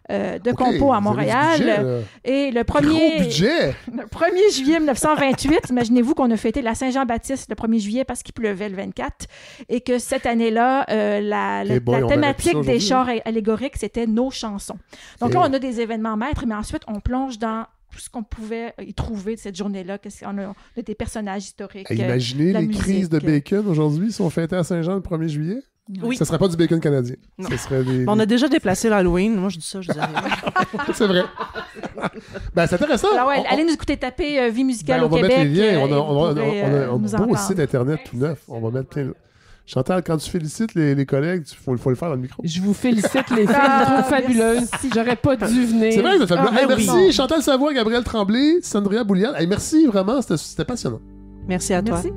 de compo à Montréal. Budget, et le 1er juillet 1928, imaginez-vous qu'on a fêté la Saint-Jean-Baptiste le 1er juillet parce qu'il pleuvait le 24 et que cette année-là, la thématique des chars allégoriques, c'était nos chansons. Donc là, on a des événements maîtres, mais ensuite, on plonge dans tout ce qu'on pouvait y trouver de cette journée-là. On a des personnages historiques. Imaginez les crises de bacon aujourd'hui si on fêtait à Saint-Jean le 1er juillet. Oui. Ce ne serait pas du bacon canadien. Ce serait on a déjà déplacé l'Halloween. Moi, je dis ça, je dis rien. C'est vrai. C'est intéressant. Alors, allez nous écouter taper Vie musicale au Québec. On va mettre les liens. On a un beau site Internet tout neuf. On va mettre plein de... Chantal, quand tu félicites les collègues, il faut le faire dans le micro. Je vous félicite, les filles. Je trouve fabuleuse. J'aurais pas dû venir. C'est vrai, vous êtes fabuleux. Merci, Chantal Savoie, Gabrielle Tremblay, Sandria Bouliane. Merci, vraiment, c'était passionnant. Merci à toi. Merci.